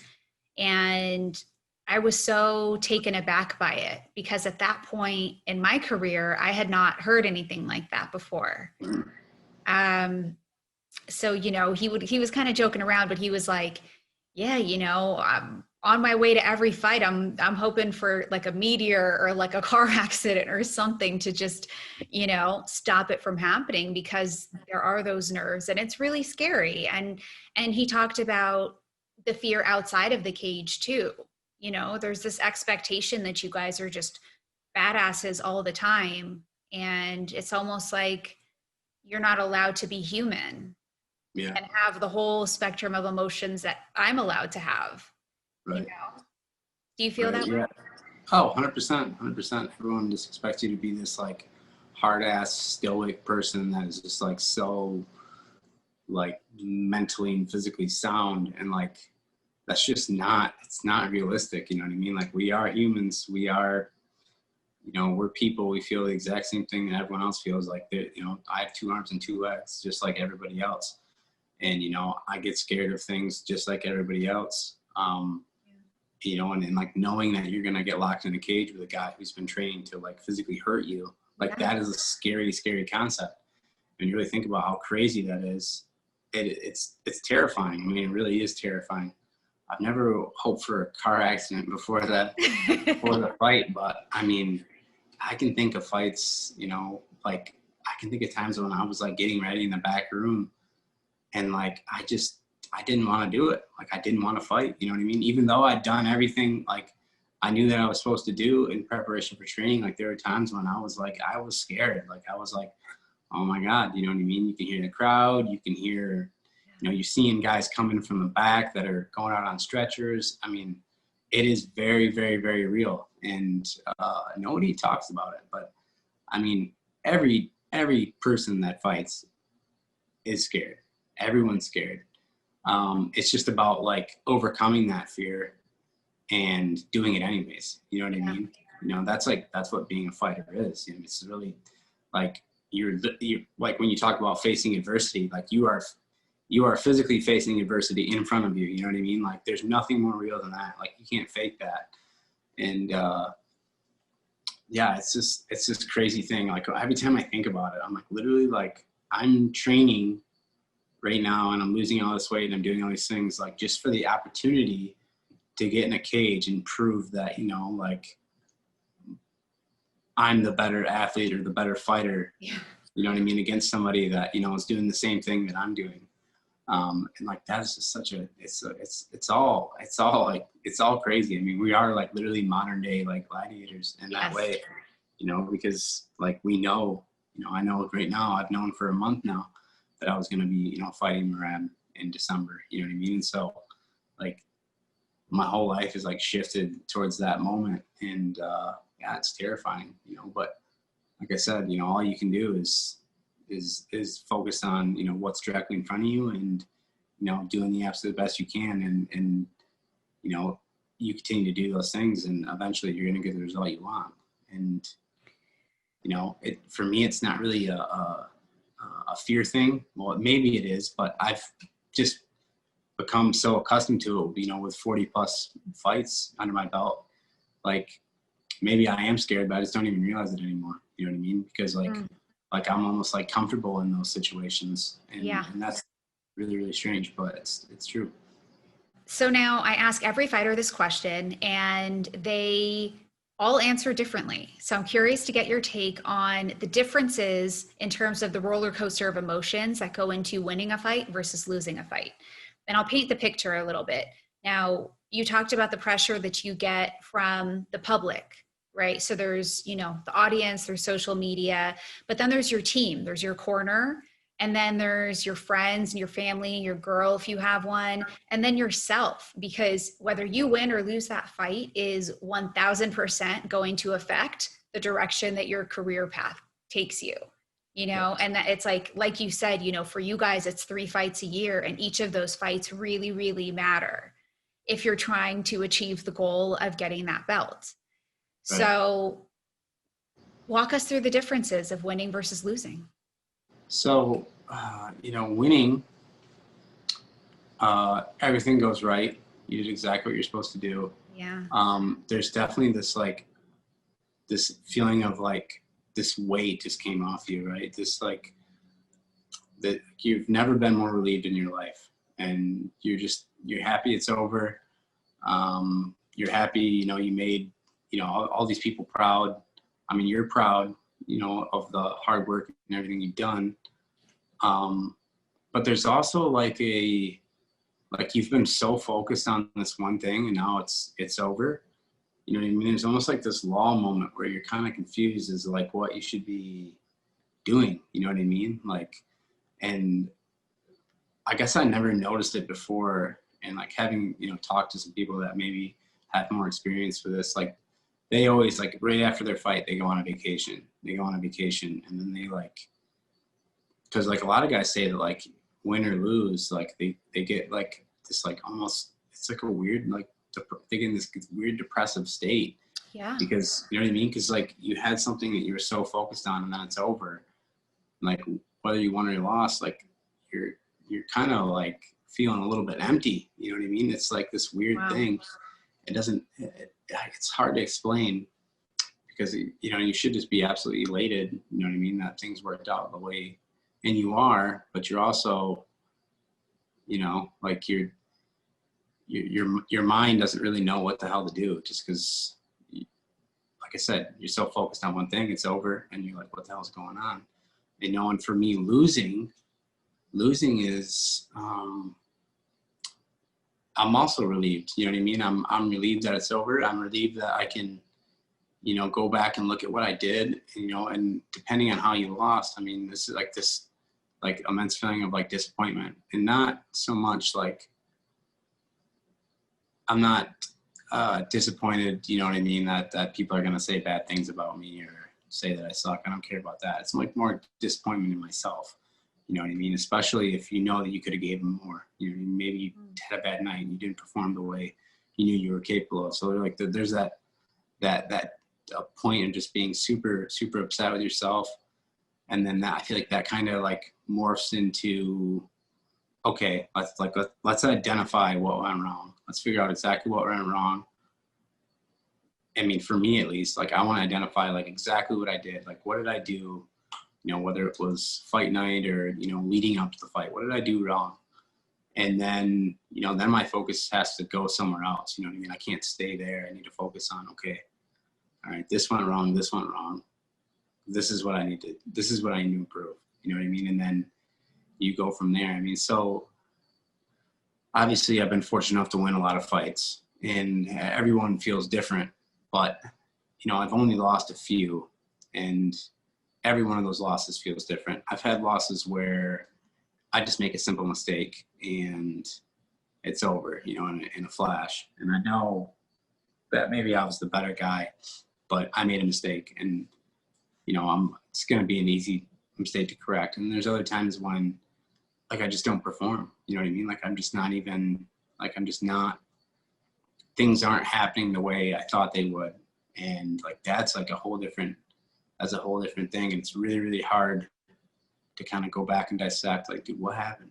And I was so taken aback by it because at that point in my career, I had not heard anything like that before. So, you know, he was kind of joking around, but he was like, yeah, you know, on my way to every fight, I'm hoping for like a meteor or like a car accident or something to just, you know, stop it from happening, because there are those nerves and it's really scary. And he talked about the fear outside of the cage too. You know, there's this expectation that you guys are just badasses all the time. And it's almost like you're not allowed to be human and have the whole spectrum of emotions that I'm allowed to have. Right. You know? Do you feel that way? Oh, 100%. Everyone just expects you to be this like hard ass stoic person that is just like so like mentally and physically sound, and like that's just it's not realistic, you know what I mean? Like, we are humans, we are, you know, we're people, we feel the exact same thing that everyone else feels. Like, you know, I have 2 arms and 2 legs just like everybody else, and you know, I get scared of things just like everybody else. You know, and like knowing that you're gonna get locked in a cage with a guy who's been trained to like physically hurt you, like that is a scary concept. And you really think about how crazy that is, it's terrifying. I mean, it really is terrifying. I've never hoped for a car accident before the fight, but I mean, I can think of fights, you know, like I can think of times when I was like getting ready in the back room and like I didn't want to do it. Like, I didn't want to fight, you know what I mean? Even though I'd done everything like I knew that I was supposed to do in preparation for training, like there were times when I was scared. Like, I was like, oh my God, you know what I mean? You can hear the crowd, you can hear, you know, you're seeing guys coming from the back that are going out on stretchers. I mean, it is very, very, very real. And nobody talks about it, but I mean, every person that fights is scared. Everyone's scared. It's just about like overcoming that fear and doing it anyways. You know what I mean? You know, that's what being a fighter is. You know, it's really like you're like when you talk about facing adversity, like you are physically facing adversity in front of you. You know what I mean? Like, there's nothing more real than that. Like, you can't fake that. And it's just crazy thing. Like, every time I think about it, I'm like, literally, like, I'm training right now and I'm losing all this weight and I'm doing all these things, like, just for the opportunity to get in a cage and prove that, you know, like, I'm the better athlete or the better fighter, you know what I mean, against somebody that, you know, is doing the same thing that I'm doing. And like, that is just such a, it's all crazy. I mean, we are like literally modern day, like, gladiators in that way, you know, because like, we know, you know, I know right now, I've known for a month now that I was going to be, you know, fighting Merab in December, you know what I mean? And so like, my whole life is like shifted towards that moment. And it's terrifying, you know, but like I said, you know, all you can do is is focused on, you know, what's directly in front of you and, you know, doing the absolute best you can. And, you know, you continue to do those things and eventually you're going to get the result you want. And, you know, for me, it's not really a fear thing. Well, maybe it is, but I've just become so accustomed to it, you know, with 40 plus fights under my belt. Like, maybe I am scared, but I just don't even realize it anymore. You know what I mean? Because like I'm almost like comfortable in those situations. And that's really, really strange, but it's true. So now I ask every fighter this question and they all answer differently. So I'm curious to get your take on the differences in terms of the roller coaster of emotions that go into winning a fight versus losing a fight. And I'll paint the picture a little bit. Now, you talked about the pressure that you get from the public, right? So there's, you know, the audience, there's social media, but then there's your team, there's your corner, and then there's your friends and your family, your girl, if you have one, and then yourself, because whether you win or lose that fight is 1000% going to affect the direction that your career path takes you, you know, and that it's like you said, you know, for you guys, it's 3 fights a year and each of those fights really, really matter if you're trying to achieve the goal of getting that belt. Right. So walk us through the differences of winning versus losing. So, you know, winning, everything goes right. You did exactly what you're supposed to do. Yeah. There's definitely this feeling of like this weight just came off you, right? This like that you've never been more relieved in your life, and you're happy it's over. You're happy, you know, you made, you know, all these people proud. I mean, you're proud, you know, of the hard work and everything you've done. But there's also like you've been so focused on this one thing and now it's over. You know what I mean? There's almost like this lull moment where you're kind of confused as like what you should be doing. You know what I mean? Like, and I guess I never noticed it before. And like having, you know, talked to some people that maybe have more experience for this, like they always like right after their fight, they go on a vacation. And then they like, because like a lot of guys say that like win or lose, like they get like this like almost, it's like a weird, like they get in this weird depressive state. Yeah. Because, you know what I mean? Because like you had something that you were so focused on and then it's over. Like whether you won or you lost, like you're kind of like feeling a little bit empty. You know what I mean? It's like this weird thing. It's hard to explain because, you know, you should just be absolutely elated. You know what I mean? That things worked out the way, and you are, but you're also, you know, like your mind doesn't really know what the hell to do just because, like I said, you're so focused on one thing, it's over, and you're like, what the hell's going on? You know, and for me, losing is, I'm also relieved. You know what I mean? I'm relieved that it's over. I'm relieved that I can, you know, go back and look at what I did, you know, and depending on how you lost, I mean, this is like this, like immense feeling of like disappointment, and not so much like, I'm not disappointed, you know what I mean, that people are going to say bad things about me or say that I suck. I don't care about that. It's like more disappointment in myself. You know what I mean? Especially if you know that you could have gave them more. You know, maybe you had a bad night and you didn't perform the way you knew you were capable of. So like there's that point of just being super, super upset with yourself. And then I feel like that kind of like morphs into, okay, let's identify what went wrong. Let's figure out exactly what went wrong. I mean, for me at least, like I want to identify like exactly what I did. Like, what did I do? You know, whether it was fight night or, you know, leading up to the fight, what did I do wrong? And then, you know, then my focus has to go somewhere else. You know what I mean? I can't stay there. I need to focus on, okay, all right, this went wrong. This went wrong. This is what I need to improve. You know what I mean? And then you go from there. I mean, so obviously I've been fortunate enough to win a lot of fights, and everyone feels different, but, you know, I've only lost a few, and every one of those losses feels different. I've had losses where I just make a simple mistake and it's over, you know, in a flash. And I know that maybe I was the better guy, but I made a mistake, and, you know, it's going to be an easy mistake to correct. And there's other times when like I just don't perform. You know what I mean? Like I'm just not, things aren't happening the way I thought they would. And like that's a whole different thing. And it's really, really hard to kind of go back and dissect, like, dude, what happened?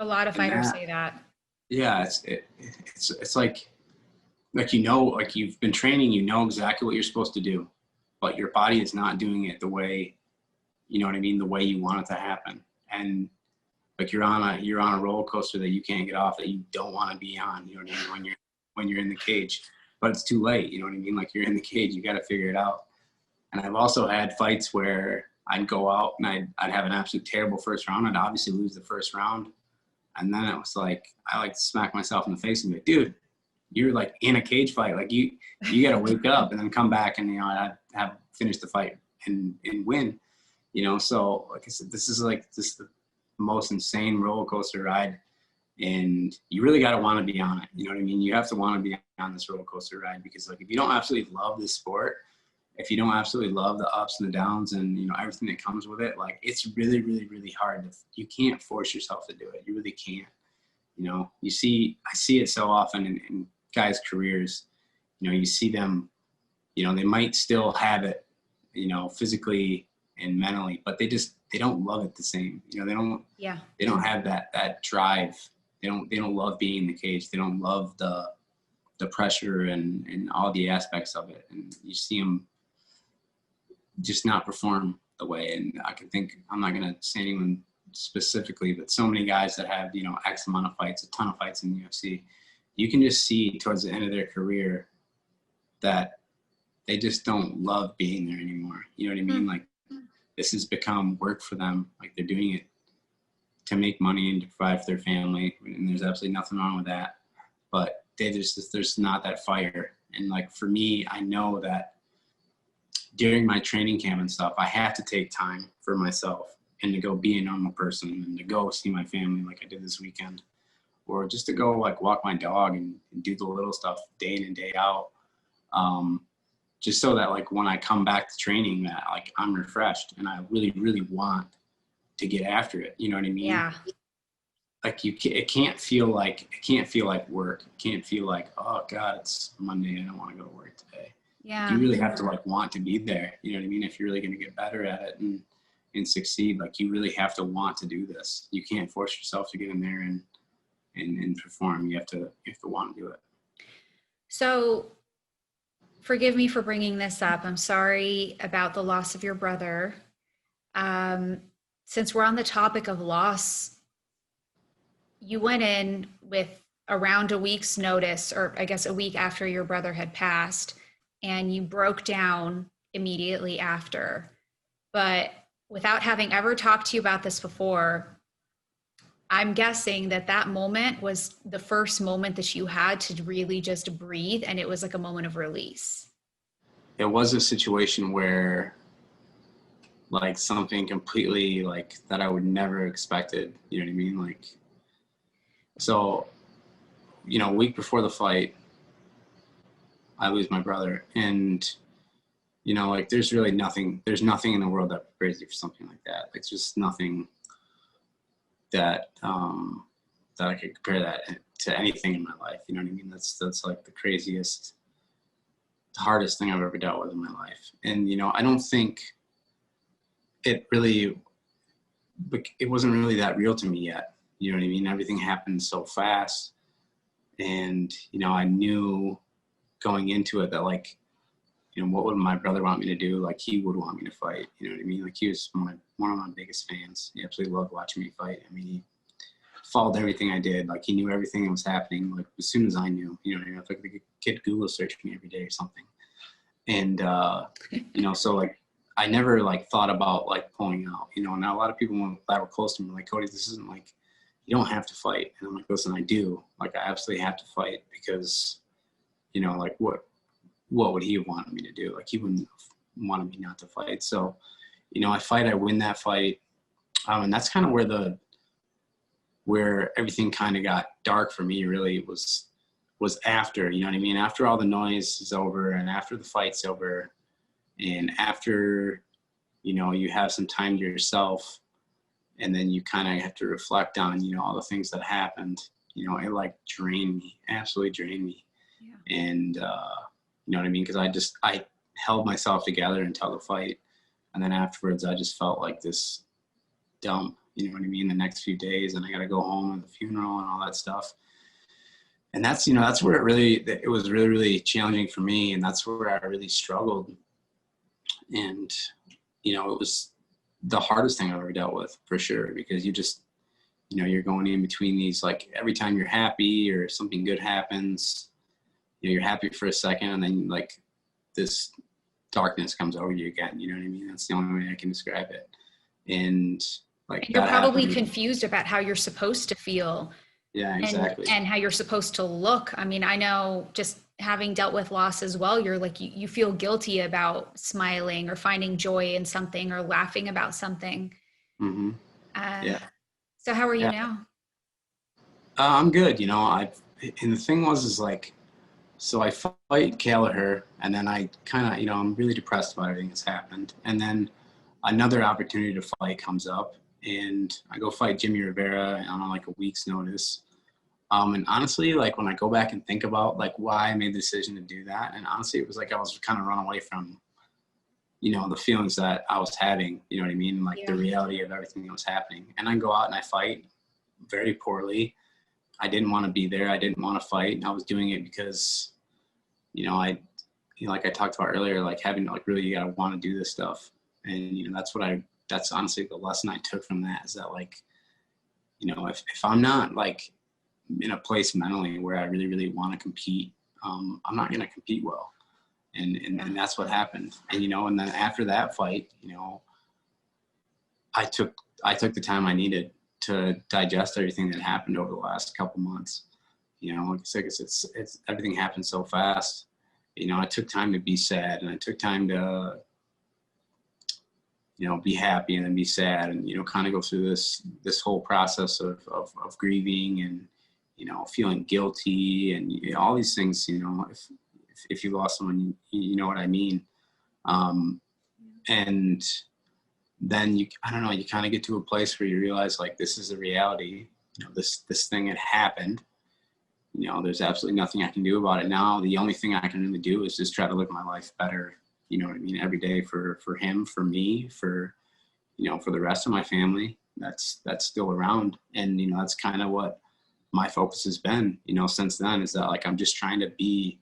A lot of fighters say that. Yeah, it's like you've been training, you know exactly what you're supposed to do, but your body is not doing it the way, you know what I mean, the way you want it to happen. And like you're on a roller coaster that you can't get off, that you don't want to be on, you know what I mean, when you're in the cage. But it's too late, you know what I mean? Like you're in the cage, you got to figure it out. And I've also had fights where I'd go out and I'd have an absolute terrible first round. I'd obviously lose the first round. And then it was like, I like to smack myself in the face and be like, dude, you're like in a cage fight. Like you got to wake up and then come back and, you know, I'd have finished the fight and win, you know? So like I said, this is the most insane roller coaster ride. And you really got to want to be on it. You know what I mean? You have to want to be on this roller coaster ride, because like, if you don't absolutely love this sport, if you don't absolutely love the ups and the downs and, you know, everything that comes with it, like it's really, really, really hard. You can't force yourself to do it. You really can't. You know, I see it so often in guys' careers. You know, you see them, you know, they might still have it, you know, physically and mentally, but they don't love it the same. You know, they don't have that drive. They don't love being in the cage. They don't love the pressure and all the aspects of it. And you see them just not perform the way. And I can think, I'm not going to say anyone specifically, but so many guys that have, you know, X amount of fights, a ton of fights in the UFC, you can just see towards the end of their career that they just don't love being there anymore. You know what I mean? Like this has become work for them. Like they're doing it to make money and to provide for their family. And there's absolutely nothing wrong with that. But there's not that fire. And like for me, I know that during my training camp and stuff, I have to take time for myself and to go be a normal person and to go see my family like I did this weekend, or just to go like walk my dog and do the little stuff day in and day out. Just so that like when I come back to training, that like I'm refreshed and I really, really want to get after it. You know what I mean? Yeah. Like it can't feel like work. It can't feel like, oh God, it's Monday, I don't want to go to work today. Yeah. You really have to like want to be there. You know what I mean? If you're really going to get better at it and succeed, like you really have to want to do this. You can't force yourself to get in there and perform. You have to want to do it. So forgive me for bringing this up. I'm sorry about the loss of your brother. Since we're on the topic of loss, you went in with around a week's notice, or I guess a week after your brother had passed, and you broke down immediately after. But without having ever talked to you about this before, I'm guessing that moment was the first moment that you had to really just breathe, and it was like a moment of release. It was a situation where like something completely like that I would never expected, you know what I mean? Like, so, you know, a week before the fight, I lose my brother, and, you know, like there's nothing in the world that prepares you for something like that. It's just nothing that I could compare that to anything in my life. You know what I mean? That's like the craziest, the hardest thing I've ever dealt with in my life. And, you know, I don't think it wasn't really that real to me yet. You know what I mean? Everything happened so fast. And, you know, I knew going into it that like, you know, what would my brother want me to do? Like he would want me to fight. You know what I mean? Like he was one of my biggest fans. He absolutely loved watching me fight. I mean, he followed everything I did. Like he knew everything that was happening. Like as soon as I knew, you know what I mean? It's like the kid Google search me every day or something. And, you know, so like, I never like thought about like pulling out, you know. Now a lot of people that were close to me were like, Cody, this isn't like, you don't have to fight. And I'm like, listen, I do. Like I absolutely have to fight because, you know, like what would he have wanted me to do? Like he wouldn't have wanted me not to fight. So, you know, I win that fight. And that's kind of where everything kind of got dark for me, really was after, you know what I mean? After all the noise is over and after the fight's over and after, you know, you have some time to yourself, and then you kind of have to reflect on, you know, all the things that happened. You know, it like drained me, absolutely drained me. Yeah. And, you know what I mean? Because I held myself together until the fight. And then afterwards, I just felt like this dump, you know what I mean, the next few days. And I got to go home and the funeral and all that stuff. And that's, you know, that's where it was really, really challenging for me. And that's where I really struggled. And, you know, it was the hardest thing I've ever dealt with, for sure, because you just, you know, you're going in between these, like every time you're happy or something good happens, you know, you're happy for a second, and then like this darkness comes over you again. You know what I mean? That's the only way I can describe it. And like, and you're probably confused about how you're supposed to feel. Yeah, exactly. And how you're supposed to look. I mean, I know, just having dealt with loss as well, you're like, you feel guilty about smiling or finding joy in something or laughing about something. Mm-hmm. Yeah. So how are you now? I'm good. You know, and the thing is like, so I fight Kelleher, and then I kind of, you know, I'm really depressed about everything that's happened. And then another opportunity to fight comes up, and I go fight Jimmy Rivera on like a week's notice. And honestly, like when I go back and think about like why I made the decision to do that, and honestly, it was like I was kind of running away from, you know, the feelings that I was having, you know what I mean? Like the reality of everything that was happening. And I go out and I fight very poorly. I didn't want to be there. I didn't want to fight. And I was doing it because, you know, like I talked about earlier, like having like really, you gotta want to do this stuff. And, you know, that's honestly the lesson I took from that, is that like, you know, if I'm not like in a place mentally where I really, really want to compete, I'm not going to compete well. And that's what happened. And, you know, and then after that fight, you know, I took the time I needed to digest everything that happened over the last couple months. You know, like I said, it's everything happened so fast. You know, I took time to be sad, and I took time to, you know, be happy and then be sad, and, you know, kind of go through this whole process of grieving and, you know, feeling guilty and, you know, all these things. You know, if you lost someone, you know what I mean. And then I don't know, you kind of get to a place where you realize like, this is a reality. You know, this thing had happened. You know, there's absolutely nothing I can do about it now. The only thing I can really do is just try to live my life better. You know what I mean? Every day for him, for me, for, you know, for the rest of my family that's still around. And, you know, that's kind of what my focus has been, you know, since then, is that like, I'm just trying to be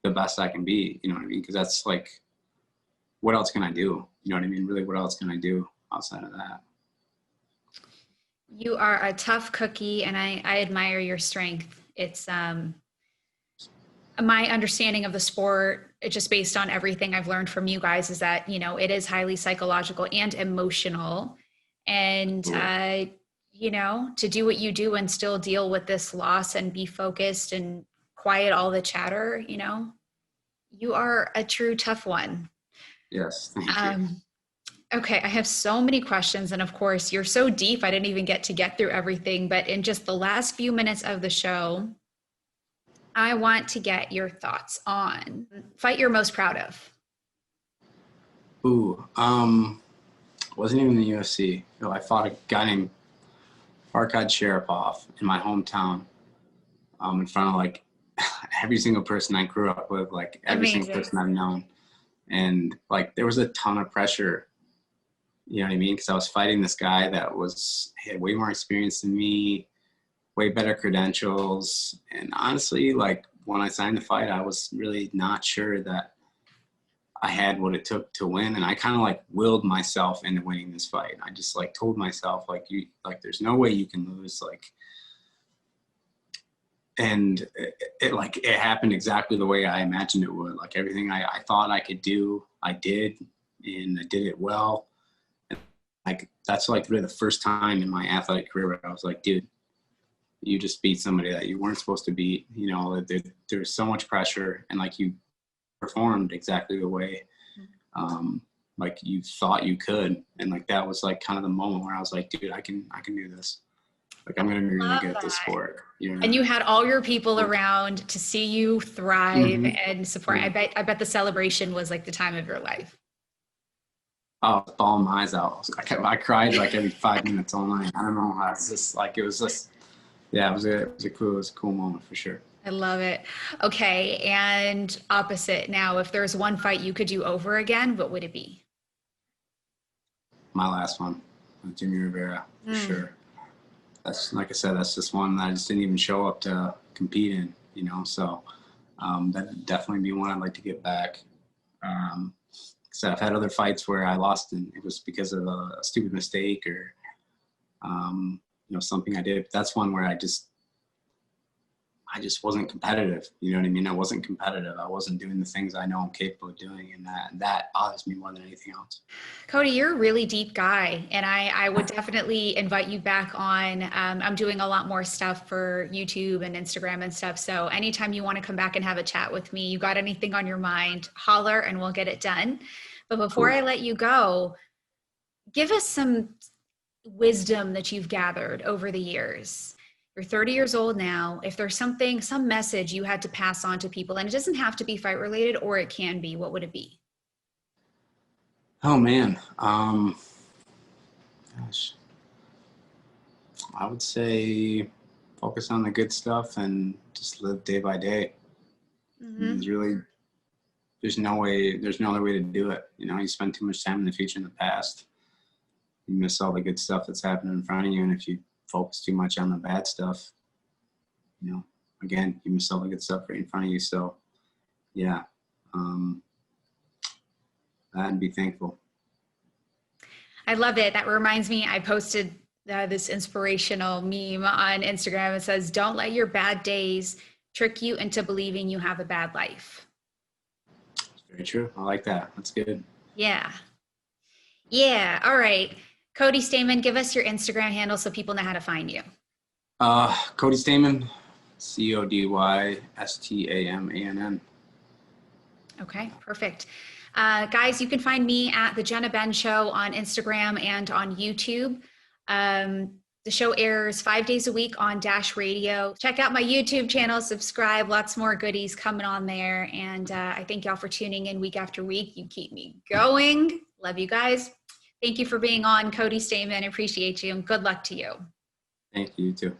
the best I can be, you know what I mean? Because that's like, what else can I do? You know what I mean? Really, what else can I do outside of that? You are a tough cookie, and I admire your strength. It's my understanding of the sport, just based on everything I've learned from you guys, is that, you know, it is highly psychological and emotional. And, you know, to do what you do and still deal with this loss and be focused and quiet all the chatter, you know, you are a true tough one. Yes, thank you. Okay, I have so many questions. And of course, you're so deep, I didn't even get through everything. But in just the last few minutes of the show, I want to get your thoughts on fight you're most proud of. Ooh, wasn't even in the UFC. You know, I fought a guy named Farkhad Sharipov in my hometown, in front of like every single person I grew up with, like every single person I've known. And like, there was a ton of pressure, you know what I mean? Because I was fighting this guy that had way more experience than me, way better credentials. And honestly, like when I signed the fight, I was really not sure that I had what it took to win. And I kind of like willed myself into winning this fight. I just like told myself like, there's no way you can lose. Like, and it happened exactly the way I imagined it would. Like everything I thought I could do, I did, and I did it well. And like, that's like really the first time in my athletic career where I was like, dude, you just beat somebody that you weren't supposed to beat. You know, there's so much pressure, and like you performed exactly the way like you thought you could. And like, that was like kind of the moment where I was like, dude, I can do this. Like, I'm going to be really good at this sport. You know? And you had all your people around to see you thrive and support. I bet the celebration was like the time of your life. Oh, I was bawling my eyes out. I cried like every 5 minutes all night. I don't know. I was just like, it was just, yeah, it was a cool moment for sure. I love it. Okay, and opposite now, if there's one fight you could do over again, what would it be? My last one with Jimmy Rivera, for sure. That's, like I said, that's just one that I just didn't even show up to compete in, you know, so that'd definitely be one I'd like to get back. So I've had other fights where I lost and it was because of a stupid mistake or, you know, something I did. But that's one where I just wasn't competitive. You know what I mean? I wasn't competitive. I wasn't doing the things I know I'm capable of doing. And that bothers me more than anything else. Cody, you're a really deep guy, and I would definitely invite you back on. I'm doing a lot more stuff for YouTube and Instagram and stuff. So anytime you want to come back and have a chat with me, you got anything on your mind, holler and we'll get it done. But before I let you go, give us some wisdom that you've gathered over the years. You're 30 years old now. If there's some message you had to pass on to people, and it doesn't have to be fight related, or it can be, what would it be? Oh man. Gosh. I would say focus on the good stuff and just live day by day. There's no other way to do it. You know, you spend too much time in the future and the past. You miss all the good stuff that's happening in front of you. And if you focus too much on the bad stuff, you know, again, you miss all the good stuff right in front of you. So yeah, and be thankful. I love it. That reminds me, I posted this inspirational meme on Instagram. It says, "Don't let your bad days trick you into believing you have a bad life." It's very true. I like that. That's good. Yeah. Yeah. All right. Cody Stamann, give us your Instagram handle so people know how to find you. Cody Stamann, CODYSTAMANN. Okay, perfect. Guys, you can find me at The Jenna Ben Show on Instagram and on YouTube. The show airs 5 days a week on Dash Radio. Check out my YouTube channel, subscribe, lots more goodies coming on there. And I thank y'all for tuning in week after week. You keep me going. Love you guys. Thank you for being on, Cody Stamann. Appreciate you, and good luck to you. Thank you, too.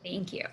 Thank you.